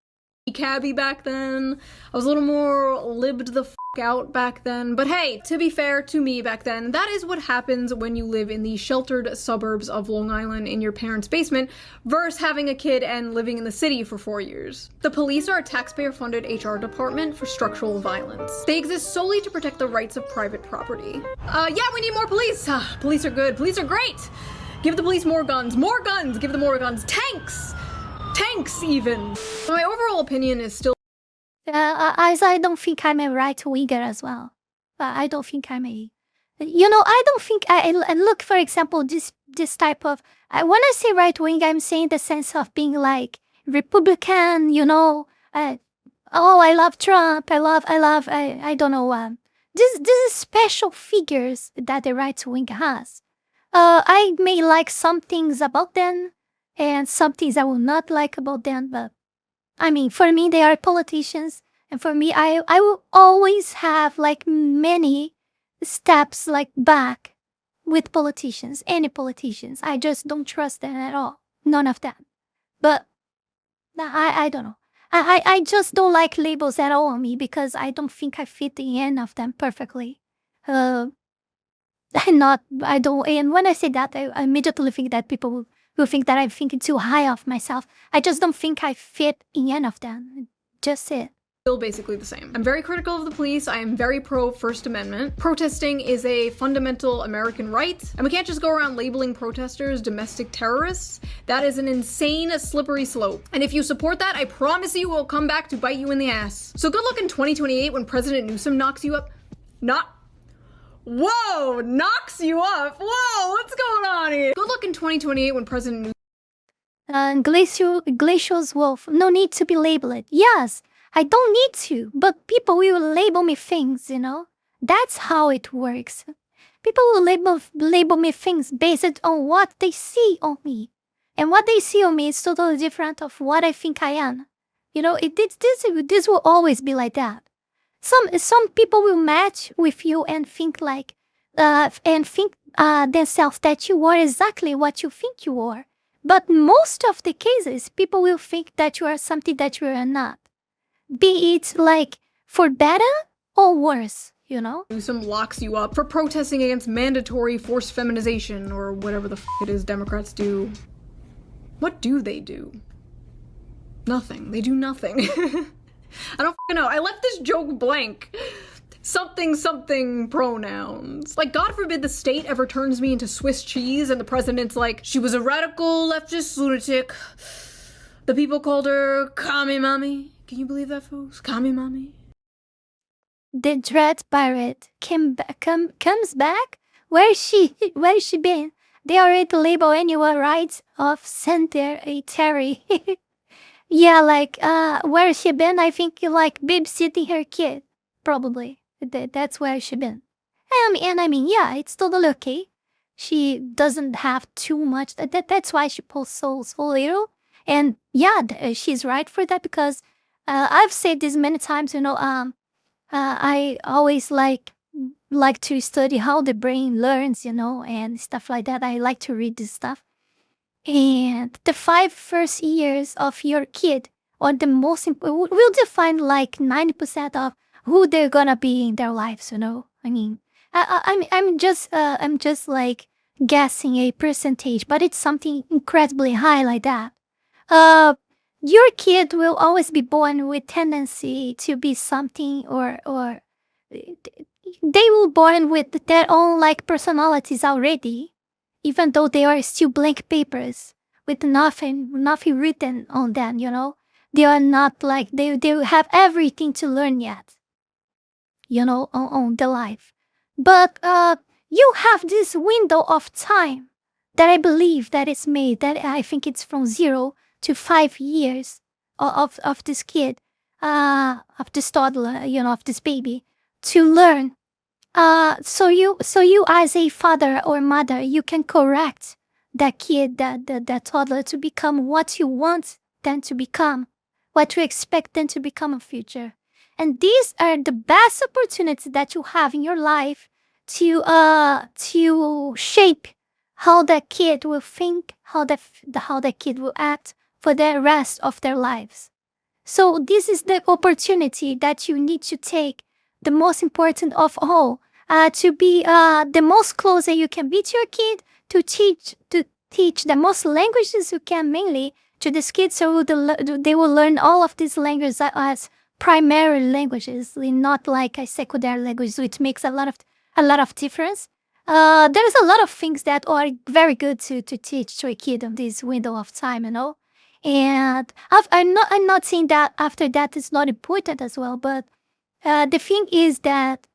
Cabby back then. I was a little more libbed the f out back then. But hey, to be fair to me back then, that is what happens when you live in the sheltered suburbs of Long Island in your parents' basement versus having a kid and living in the city for 4 years. The police are a taxpayer-funded HR department for structural violence. They exist solely to protect the rights of private property. Yeah, we need more police. Police are good. Police are great. Give the police more guns. More guns. Give them more guns. Tanks. Tanks, even. My overall opinion is still. As I don't think I'm a right winger as well. I don't think I'm a. I don't think I look, for example, this type of. When I say right wing, I'm saying the sense of being like Republican. I love Trump. I don't know. This is special figures that the right wing has. I may like some things about them. And some things I will not like about them, but I mean, for me, they are politicians. And for me, I will always have like many steps like back with politicians, any politicians. I just don't trust them at all. None of them. But I don't know. I just don't like labels at all on me because I don't think I fit the end of them perfectly. And when I say that, I immediately think that people will think that I'm thinking too high of myself. I just don't think I fit in any of them. Just it. Still basically the same. I'm very critical of the police. I am very pro First Amendment. Protesting is a fundamental American right, and we can't just go around labeling protesters domestic terrorists. That is an insane, slippery slope. And if you support that, I promise you it will come back to bite you in the ass. So good luck in 2028 when President Newsom knocks you up. Whoa, knocks you up. Whoa, what's going on here? Good luck in 2028 when President Glacial's wolf. No need to be labeled. Yes, I don't need to, but people will label me things, That's how it works. People will label me things based on what they see on me. And what they see on me is totally different of what I think I am. This will always be like that. Some people will match with you and think themselves that you are exactly what you think you are. But most of the cases, people will think that you are something that you are not. Be it like for better or worse, Newsom locks you up for protesting against mandatory forced feminization or whatever the f it is Democrats do. What do they do? Nothing. They do nothing. I don't f***ing know. I left this joke blank. Something pronouns. Like, God forbid the state ever turns me into Swiss cheese and the president's like, she was a radical leftist lunatic. The people called her Kami Mommy. Can you believe that, folks? Kami Mommy. The Dread Pirate comes back? Where is she been? They already label anyone right of center a Terry. Yeah, like, where she been? I think like babysitting her kid. Probably. That's where she been. And I mean, yeah, it's totally okay. She doesn't have too much. That's why she posts so little. And yeah, she's right for that because I've said this many times, I always like to study how the brain learns, and stuff like that. I like to read this stuff. And the 5 first years of your kid are the most important, will define like 90% of who they're gonna be in their lives, I mean, I'm just like guessing a percentage, but it's something incredibly high like that. Your kid will always be born with tendency to be something or they were born with their own like personalities already, even though they are still blank papers with nothing written on them, you know. They are not like, they have everything to learn yet, you know, on the life. But you have this window of time that I believe that is made, that I think it's from 0 to 5 years of this kid, of this toddler, you know, of this baby, to learn. So you as a father or mother, you can correct that kid, that toddler, to become what you want them to become, what you expect them to become in future. And these are the best opportunities that you have in your life to shape how that kid will think, how that kid will act for the rest of their lives. So this is the opportunity that you need to take, the most important of all, to be the most closer you can be to your kid, to teach the most languages you can, mainly to this kid, so they will learn all of these languages as primary languages, not like a secondary language, which makes a lot of difference. There's a lot of things that are very good to teach to a kid on this window of time, you know. And I'm not saying that after that it's not important as well, but the thing is that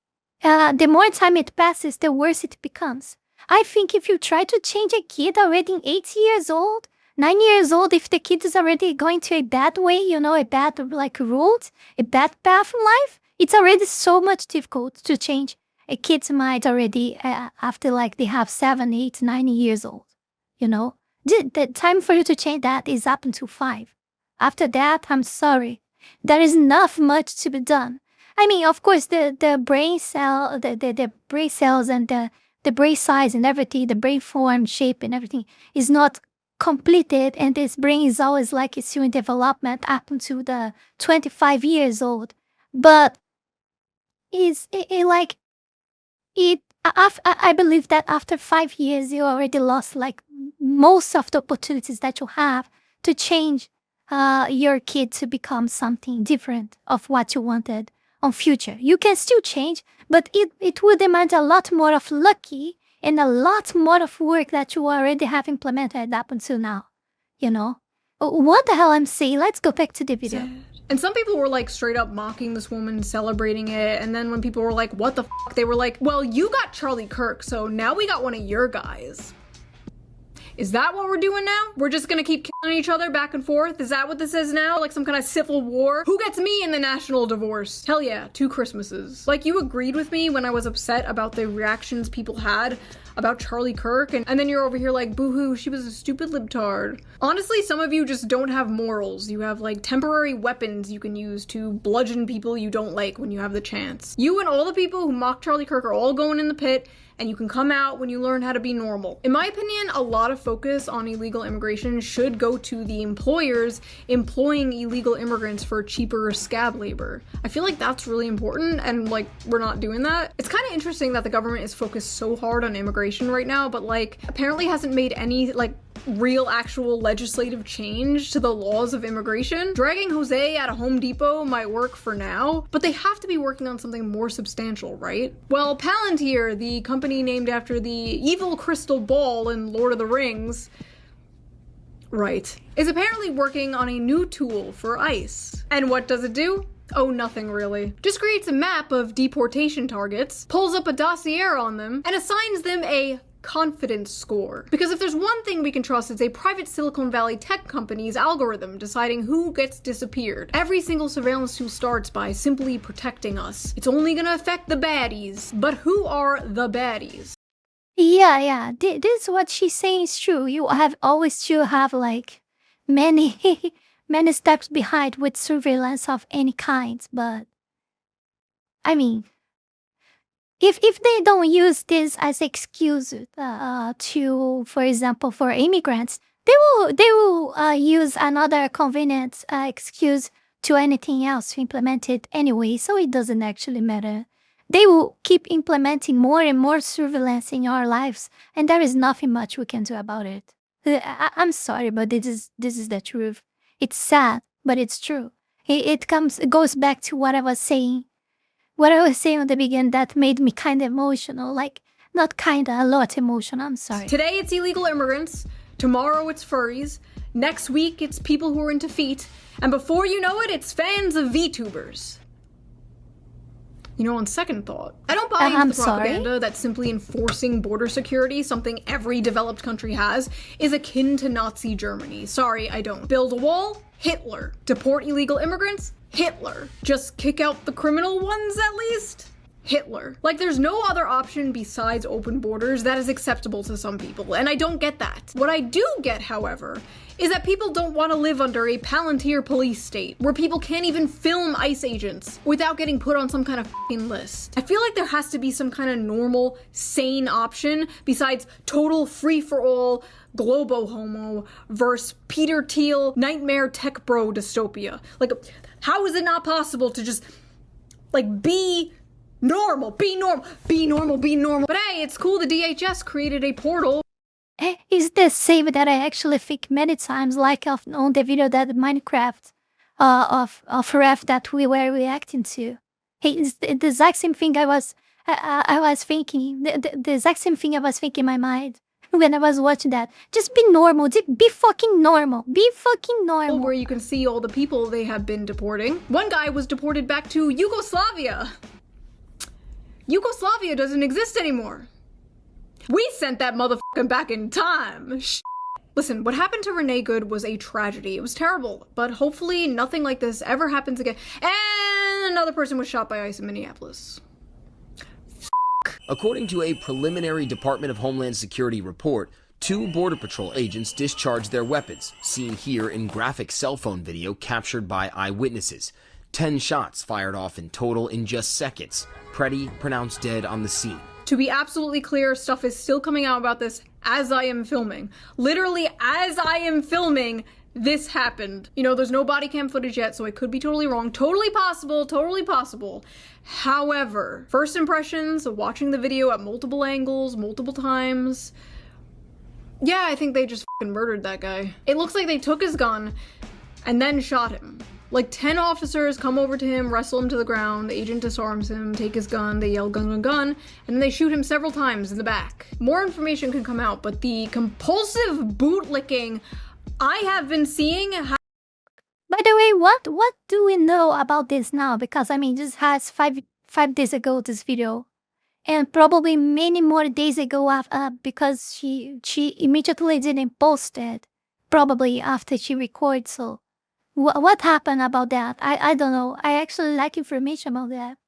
the more time it passes, the worse it becomes. I think if you try to change a kid already 8 years old, 9 years old, if the kid is already going to a bad way, you know, a bad like route, a bad path in life, it's already so much difficult to change a kid's mind already after like they have 7, 8, 9 years old, you know. The time for you to change that is up until 5. After that, I'm sorry, there is not much to be done. I mean, of course, the brain cell, the brain cells and the brain size and everything, the brain form, shape and everything is not completed, and this brain is always like it's still in development up until the 25 years old. But I believe that after 5 years, you already lost like most of the opportunities that you have to change your kid to become something different of what you wanted on future. You can still change, but it will demand a lot more of lucky and a lot more of work that you already have implemented up until now, you know? What the hell I'm saying? Let's go back to the video. And some people were like straight up mocking this woman, celebrating it, and then when people were like, what the fuck, they were like, well, you got Charlie Kirk, so now we got one of your guys. Is that what we're doing now? We're just gonna keep killing each other back and forth? Is that what this is now? Like some kind of civil war? Who gets me in the national divorce? Hell yeah, 2 Christmases. Like, you agreed with me when I was upset about the reactions people had about Charlie Kirk, and then you're over here like, boo-hoo, she was a stupid libtard. Honestly, some of you just don't have morals. You have like temporary weapons you can use to bludgeon people you don't like when you have the chance. You and all the people who mock Charlie Kirk are all going in the pit, and you can come out when you learn how to be normal. In my opinion, a lot of focus on illegal immigration should go to the employers employing illegal immigrants for cheaper scab labor. I feel like that's really important, and like, we're not doing that. It's kind of interesting that the government is focused so hard on immigration right now, but like, apparently hasn't made any like real actual legislative change to the laws of immigration. Dragging Jose out of Home Depot might work for now, but they have to be working on something more substantial, right? Well, Palantir, the company named after the evil crystal ball in Lord of the Rings, right, is apparently working on a new tool for ICE. And what does it do? Oh, nothing really. Just creates a map of deportation targets, pulls up a dossier on them, and assigns them a confidence score. Because if there's one thing we can trust, it's a private Silicon Valley tech company's algorithm deciding who gets disappeared. Every single surveillance tool starts by simply protecting us. It's only gonna affect the baddies. But who are the baddies? Yeah. This what she's saying is true. You have always to have like many many steps behind with surveillance of any kind. But I mean, if they don't use this as excuse to, for example, for immigrants, they will use another convenient excuse to anything else to implement it anyway. So it doesn't actually matter. They will keep implementing more and more surveillance in our lives, and there is nothing much we can do about it. I'm sorry, but this is the truth. It's sad, but it's true. It goes back to what I was saying. what I was saying at the beginning that made me kind of emotional. Like, not kind of, a lot emotional. I'm sorry. Today it's illegal immigrants. Tomorrow it's furries. Next week it's people who are into feet. And before you know it, it's fans of VTubers. You know, on second thought, I don't buy into the propaganda that simply enforcing border security, something every developed country has, is akin to Nazi Germany. Sorry, I don't. Build a wall? Hitler. Deport illegal immigrants? Hitler. Just kick out the criminal ones at least? Hitler. Like, there's no other option besides open borders that is acceptable to some people, and I don't get that. What I do get, however, is that people don't want to live under a Palantir police state, where people can't even film ICE agents without getting put on some kind of f***ing list. I feel like there has to be some kind of normal, sane option besides total free-for-all, globo-homo versus Peter Thiel, nightmare tech bro dystopia. Like, how is it not possible to just, like, be normal, be normal, be normal, be normal? But hey, it's cool the DHS created a portal. Is the same that I actually think many times, like on the video that Minecraft of Ref that we were reacting to. Hey, it's the exact same thing I was thinking. The exact same thing I was thinking in my mind when I was watching that. Just be normal. Be fucking normal. Be fucking normal. Where you can see all the people they have been deporting. One guy was deported back to Yugoslavia. Yugoslavia doesn't exist anymore. We sent that motherfucker back in time. Listen, what happened to Renee Good was a tragedy. It was terrible, but hopefully nothing like this ever happens again. And another person was shot by ICE in Minneapolis. According to a preliminary Department of Homeland Security report, 2 Border Patrol agents discharged their weapons, seen here in graphic cell phone video captured by eyewitnesses. 10 shots fired off in total in just seconds. Fredy pronounced dead on the scene. To be absolutely clear, stuff is still coming out about this as I am filming. Literally, as I am filming, this happened. You know, there's no body cam footage yet, so I could be totally wrong. Totally possible, totally possible. However, first impressions of watching the video at multiple angles, multiple times, yeah, I think they just fucking murdered that guy. It looks like they took his gun and then shot him. Like 10 officers come over to him, wrestle him to the ground, the agent disarms him, take his gun, they yell gun, gun, gun, and then they shoot him several times in the back. More information can come out, but the compulsive bootlicking I have been seeing. By the way, what do we know about this now? Because I mean, this has five days ago, this video, and probably many more days ago because she immediately didn't post it, probably after she recorded. So what happened about that? I don't know. I actually lack information about that.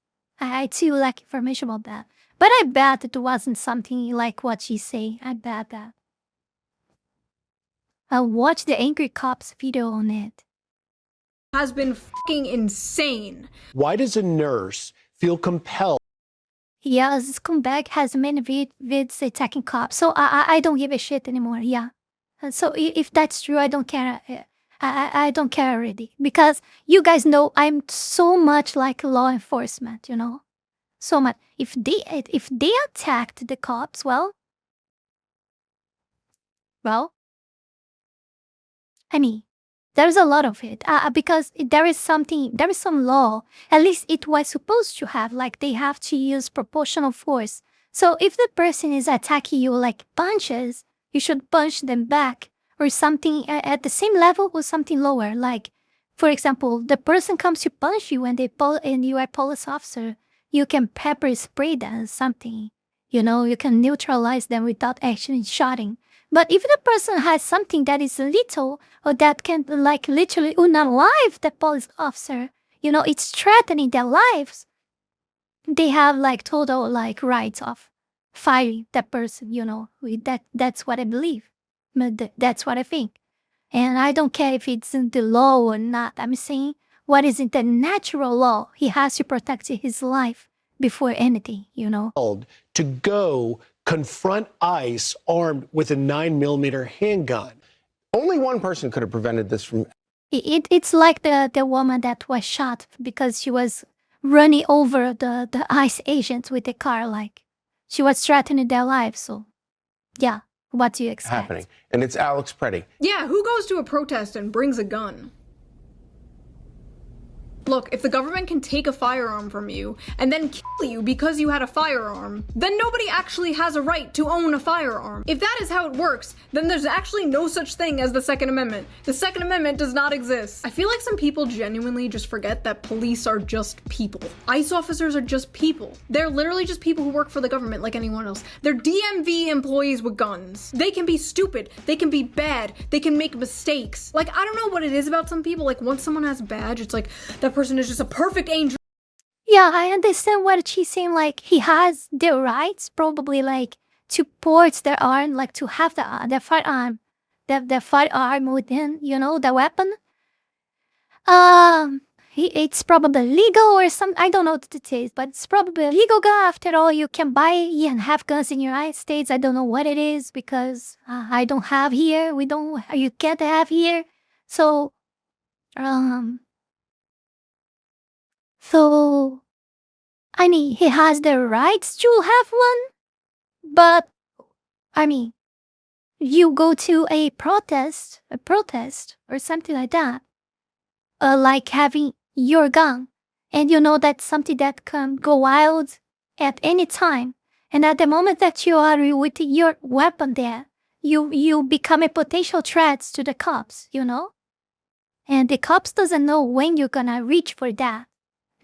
I too lack information about that. But I bet it wasn't something like what she say. I bet that. I'll watch the Angry Cops video on it. Has been fucking insane. Why does a nurse feel compelled? Yeah, this scumbag has many vids attacking cops. So I don't give a shit anymore. Yeah. So if that's true, I don't care. I don't care already, because you guys know I'm so much like law enforcement, you know, so much. If they attacked the cops, well, I mean, there's a lot of it because there is some law. At least it was supposed to have, like they have to use proportional force. So if the person is attacking you like punches, you should punch them back. Or something at the same level or something lower. Like, for example, the person comes to punch you and you are a police officer. You can pepper spray them something. You know, you can neutralize them without actually shooting. But if the person has something that is little or that can like literally unalive the police officer, you know, it's threatening their lives, they have like total like rights of firing that person, you know. That's what I believe. That's what I think. And I don't care if it's in the law or not. I'm saying what is in the natural law. He has to protect his life before anything, you know. To go confront ICE armed with a 9mm handgun. Only one person could have prevented this from... It's like the woman that was shot because she was running over the ICE agents with the car. Like, she was threatening their lives. So, yeah. What do you expect? Happening. And it's Alex Fredy. Yeah, who goes to a protest and brings a gun? Look, if the government can take a firearm from you and then kill you because you had a firearm, then nobody actually has a right to own a firearm. If that is how it works, then there's actually no such thing as the Second Amendment. The Second Amendment does not exist. I feel like some people genuinely just forget that police are just people. ICE officers are just people. They're literally just people who work for the government like anyone else. They're DMV employees with guns. They can be stupid. They can be bad. They can make mistakes. Like, I don't know what it is about some people. Like, once someone has a badge, it's like, that person is just a perfect angel. Yeah, I understand what she's saying. Like, he has the rights, probably, like, to port their arm, like, to have the firearm, the firearm within, you know, the weapon. It's probably legal or some, I don't know what it is, but it's probably a legal gun. After all, you can buy and have guns in the United States. I don't know what it is because I don't have here. You can't have here. So, I mean, he has the rights to have one, but, I mean, you go to a protest or something like that, like having your gun, and you know that's something that can go wild at any time, and at the moment that you are with your weapon there, you become a potential threat to the cops, you know? And the cops doesn't know when you're gonna reach for that.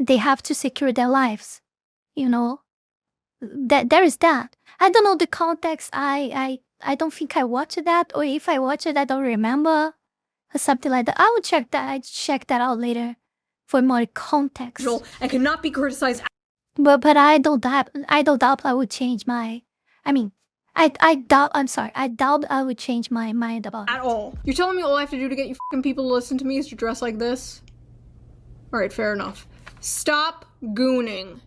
They have to secure their lives, you know? There is that. I don't know the context. I don't think I watched that, or if I watched it, I don't remember, or something like that. I will check that. I check that out later for more context. And cannot be criticized. But I don't doubt I would change my. I mean, I doubt. I'm sorry. I doubt I would change my mind about it. At all. You're telling me all I have to do to get you fucking people to listen to me is to dress like this? Alright, fair enough. Stop gooning.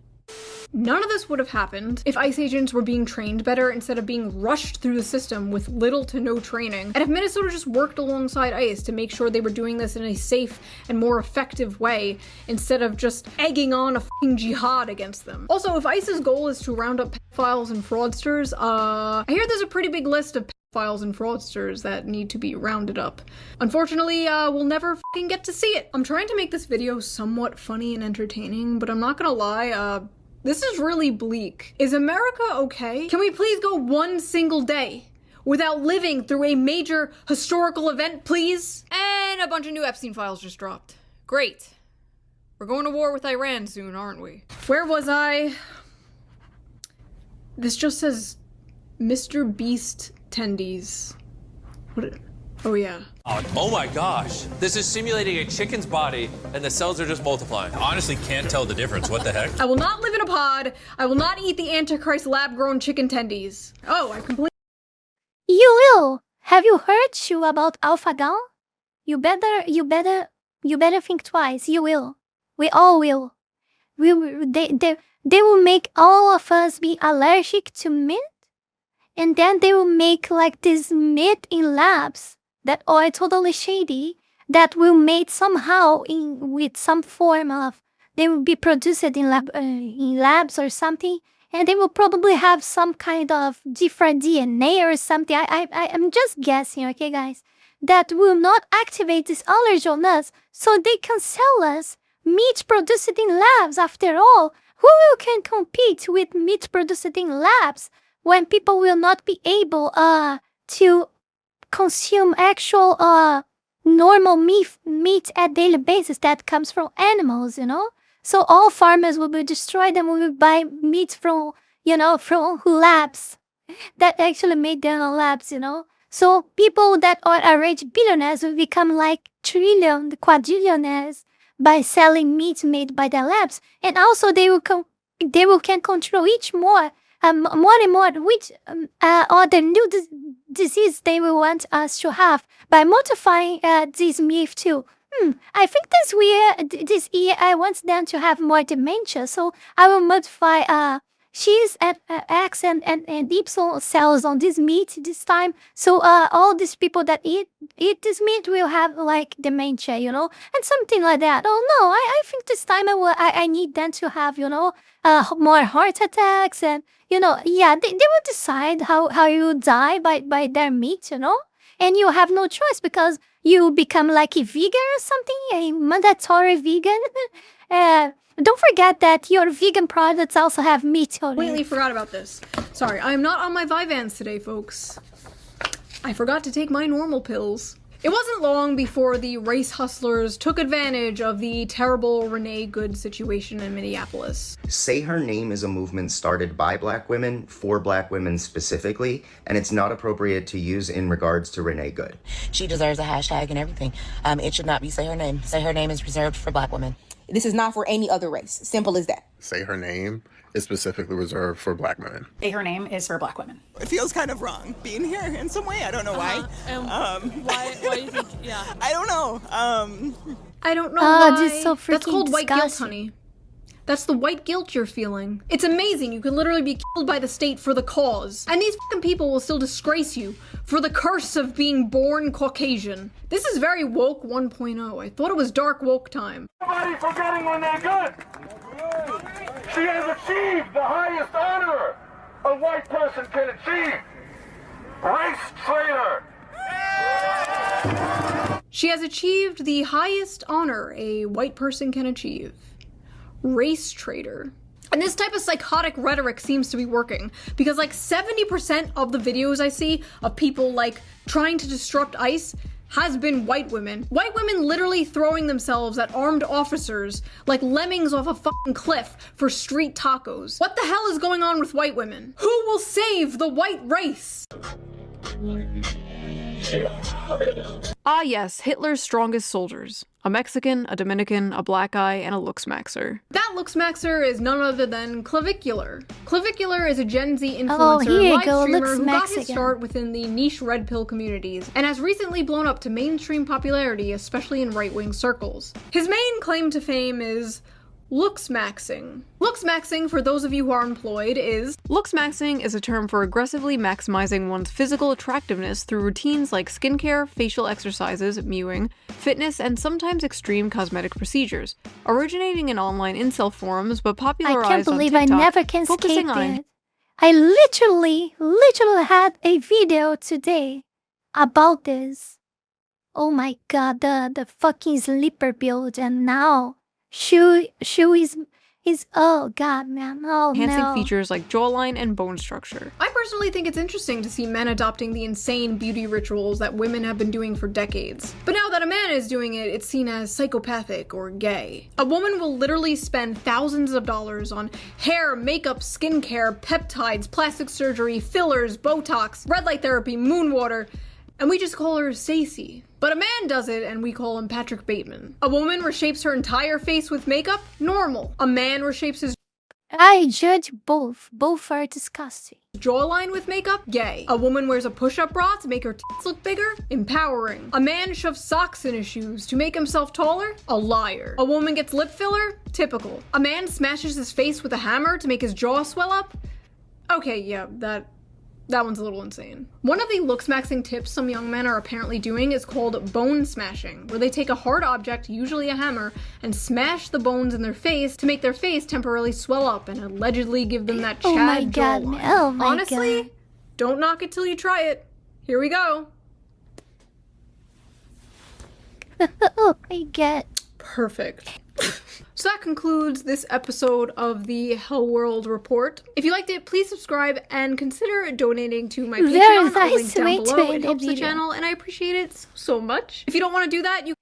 None of this would have happened if ICE agents were being trained better instead of being rushed through the system with little to no training. And if Minnesota just worked alongside ICE to make sure they were doing this in a safe and more effective way instead of just egging on a fucking jihad against them. Also, if ICE's goal is to round up pedophiles and fraudsters, I hear there's a pretty big list of pedophiles and fraudsters that need to be rounded up. Unfortunately, we'll never fucking get to see it. I'm trying to make this video somewhat funny and entertaining, but I'm not gonna lie, this is really bleak. Is America okay? Can we please go one single day without living through a major historical event, please? And a bunch of new Epstein files just dropped. Great. We're going to war with Iran soon, aren't we? Where was I? This just says Mr. Beast tendies. What? Oh yeah. Oh my gosh. This is simulating a chicken's body and the cells are just multiplying. Honestly can't tell the difference. What the heck? I will not live in a pod. I will not eat the Antichrist lab-grown chicken tendies. Oh, I completely— You will. Have you heard, Shu, about AlphaGon? You better think twice. You will. We all will. They will make all of us be allergic to meat, and then they will make like this meat in labs that are totally shady, that will made somehow with some form of, they will be produced in labs or something, and they will probably have some kind of different DNA or something. I'm just guessing, okay guys, that will not activate this allergy on us, so they can sell us meat produced in labs. After all, who can compete with meat produced in labs when people will not be able to consume actual normal meat at daily basis that comes from animals, you know? So all farmers will be destroyed and we will buy meat from, you know, from labs that actually made their own labs, you know? So people that are already billionaires will become like quadrillionaires by selling meat made by the labs. And also they can control each more and more which other new disease they will want us to have by modifying this meat too. I think this year I want them to have more dementia, so I will modify cheese and X and Y cells on this meat this time. So all these people that eat this meat will have like dementia, you know, and something like that. Oh no, I think this time I need them to have, you know, more heart attacks and, you know, yeah, they will decide how you die by their meat, you know, and you have no choice because you become like a vegan or something, a mandatory vegan. Don't forget that your vegan products also have meat on it. Completely forgot about this. Sorry, I am not on my Vyvanse today, folks. I forgot to take my normal pills. It wasn't long before the race hustlers took advantage of the terrible Renee Good situation in Minneapolis. Say Her Name is a movement started by Black women, for Black women specifically, and it's not appropriate to use in regards to Renee Good. She deserves a hashtag and everything. It should not be Say Her Name. Say Her Name is reserved for Black women. This is not for any other race. Simple as that. Say Her Name is specifically reserved for Black women. Say Her Name is for Black women. It feels kind of wrong being here in some way. I don't know why. Why do you think? Yeah. I don't know. I don't know why. This is so freaking That's called white guilt, disgusting. honey. That's the white guilt you're feeling. It's amazing. You could literally be killed by the state for the cause. And these fucking people will still disgrace you for the curse of being born Caucasian. This is very woke 1.0. I thought it was dark woke time. Nobody forgetting Renee Good. She has achieved the highest honor a white person can achieve. Race traitor. She has achieved the highest honor a white person can achieve. Race traitor. And this type of psychotic rhetoric seems to be working because like 70% of the videos I see of people like trying to disrupt ICE has been white women. White women literally throwing themselves at armed officers like lemmings off a fucking cliff for street tacos. What the hell is going on with white women? Who will save the white race? Ah yes, Hitler's strongest soldiers. A Mexican, a Dominican, a black guy, and a looksmaxer. That looksmaxer is none other than Clavicular. Clavicular is a Gen Z influencer live streamer who got his start within the niche red pill communities and has recently blown up to mainstream popularity, especially in right-wing circles. His main claim to fame is looksmaxing. Looksmaxing, for those of you who are employed, is a term for aggressively maximizing one's physical attractiveness through routines like skincare, facial exercises, mewing, fitness, and sometimes extreme cosmetic procedures. Originating in online incel forums, but popularized I can't believe on TikTok, I never can focusing escape on it. I literally had a video today about this. Oh my god, the fucking sleeper build, and now Shoe is oh god, man, oh enhancing no. features like jawline and bone structure. I personally think it's interesting to see men adopting the insane beauty rituals that women have been doing for decades. But now that a man is doing it, it's seen as psychopathic or gay. A woman will literally spend thousands of dollars on hair, makeup, skincare, peptides, plastic surgery, fillers, Botox, red light therapy, moon water, and we just call her Stacey. But a man does it and we call him Patrick Bateman. A woman reshapes her entire face with makeup? Normal. A man reshapes his I judge both. Both are disgusting. jawline with makeup? Gay. A woman wears a push-up bra to make her tits look bigger? Empowering. A man shoves socks in his shoes to make himself taller? A liar. A woman gets lip filler? Typical. A man smashes his face with a hammer to make his jaw swell up? Okay, yeah, that one's a little insane. One of the looksmaxing tips some young men are apparently doing is called bone smashing, where they take a hard object, usually a hammer, and smash the bones in their face to make their face temporarily swell up and allegedly give them that Oh my Chad god, jawline. oh my Honestly, god. don't knock it till you try it. Here we go. Oh my god. Perfect. So that concludes this episode of the Hell World Report. If you liked it, please subscribe and consider donating to my Very Patreon. I'll nice link down way to below. end It the helps the video. channel and I appreciate it so much. If you don't want to do that, you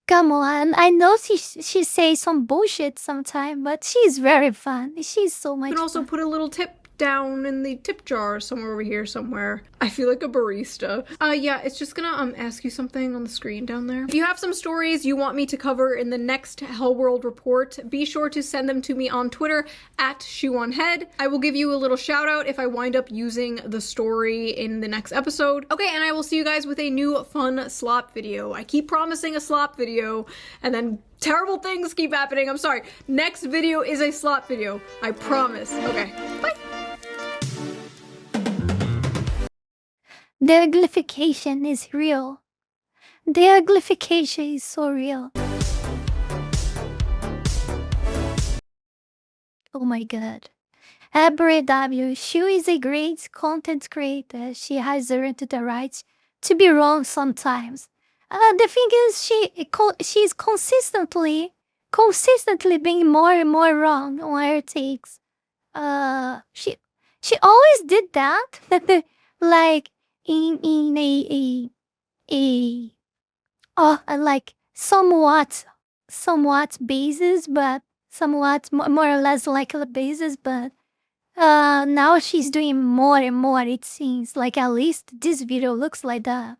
Come on, I know she says some bullshit sometime, but she's very fun. She's so much can also fun. put a little tip down in the tip jar somewhere over here somewhere. I feel like a barista. Yeah, it's just gonna ask you something on the screen down there. If you have some stories you want me to cover in the next Hell World Report, be sure to send them to me on Twitter at Shoe0nHead. I will give you a little shout out if I wind up using the story in the next episode. Okay, and I will see you guys with a new fun slop video. I keep promising a slop video and then terrible things keep happening. I'm sorry. Next video is a slop video. I promise. Okay, bye. The uglification is real. The uglification is so real. Oh my god. W. Shoe is a great content creator. She has earned the right to be wrong sometimes. The thing is, she's consistently being more and more wrong on her takes. She always did that. Like in like somewhat basis, but somewhat more or less like a basis, but now she's doing more and more, it seems. Like at least this video looks like that.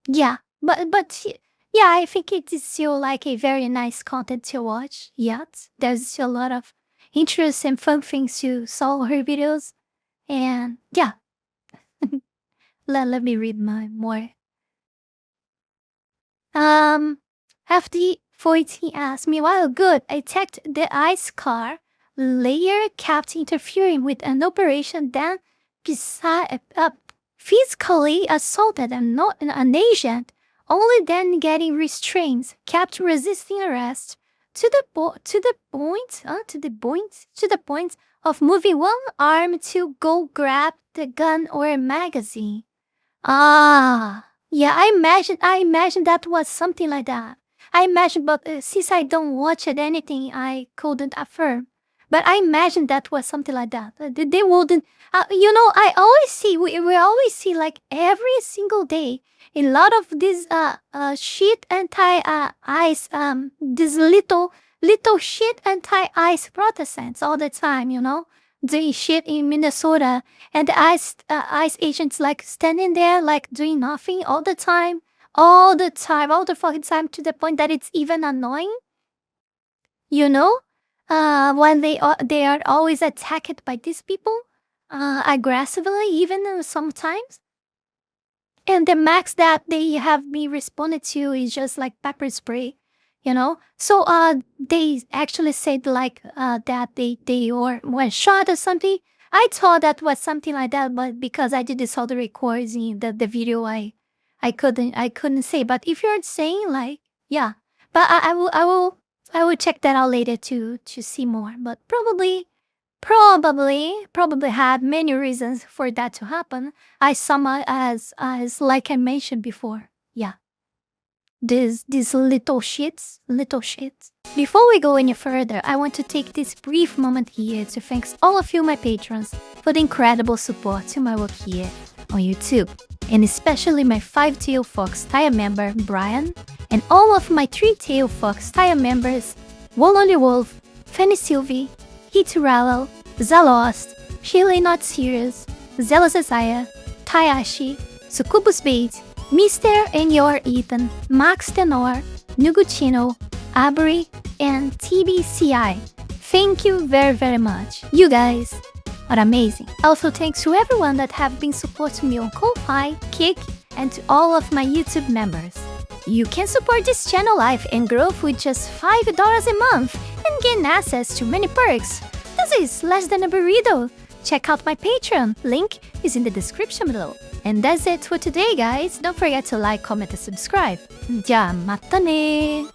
Yeah, but yeah, I think it is still like a very nice content to watch. Yet there's still a lot of interest and fun things to saw her videos, and yeah. Let me read my more. FD14 asked me, "Well, good. I checked the ICE car. Layer kept interfering with an operation, then physically assaulted an agent, only then getting restraints, kept resisting arrest to the point of moving one arm to go grab the gun or a magazine." Yeah, I imagine that was something like that. I imagine, but since I don't watch it anything, I couldn't affirm. But I imagine that was something like that. They wouldn't, I always see, we always see like every single day, a lot of these shit anti-ICE, these little shit anti-ICE Protestants all the time, doing shit in Minnesota, and the ICE agents like standing there like doing nothing all the fucking time, to the point that it's even annoying. When they are always attacked by these people, aggressively even sometimes. And the max that they have been responded to is just like pepper spray, So they actually said like that they were shot or something. I thought that was something like that, but because I didn't saw the recording, the video, I couldn't say. But if you're saying like, yeah, but I will check that out later to see more. But probably had many reasons for that to happen. I sum as like I mentioned before. Yeah. These little shits. Before we go any further, I want to take this brief moment here to thank all of you, my patrons, for the incredible support to my work here on YouTube, and especially my 5-tail fox tier member Brian, and all of my 3-tail fox tier members Wolonly Wolf, Fenny Sylvy, Heath Rowell, Zalost, Shirley Not-Serious, Zaela Zhezzaia, Tayashi, SuccubusBait, Mr. and Your Eaton, Max Tenor, Nugguccino, Abri, and TBCI. Thank you very, very much. You guys are amazing. Also, thanks to everyone that have been supporting me on Ko-Fi, Kick, and to all of my YouTube members. You can support this channel life and growth with just $5 a month and gain access to many perks. This is less than a burrito. Check out my Patreon, link is in the description below. And that's it for today, guys. Don't forget to like, comment, and subscribe. Ja, mata ne!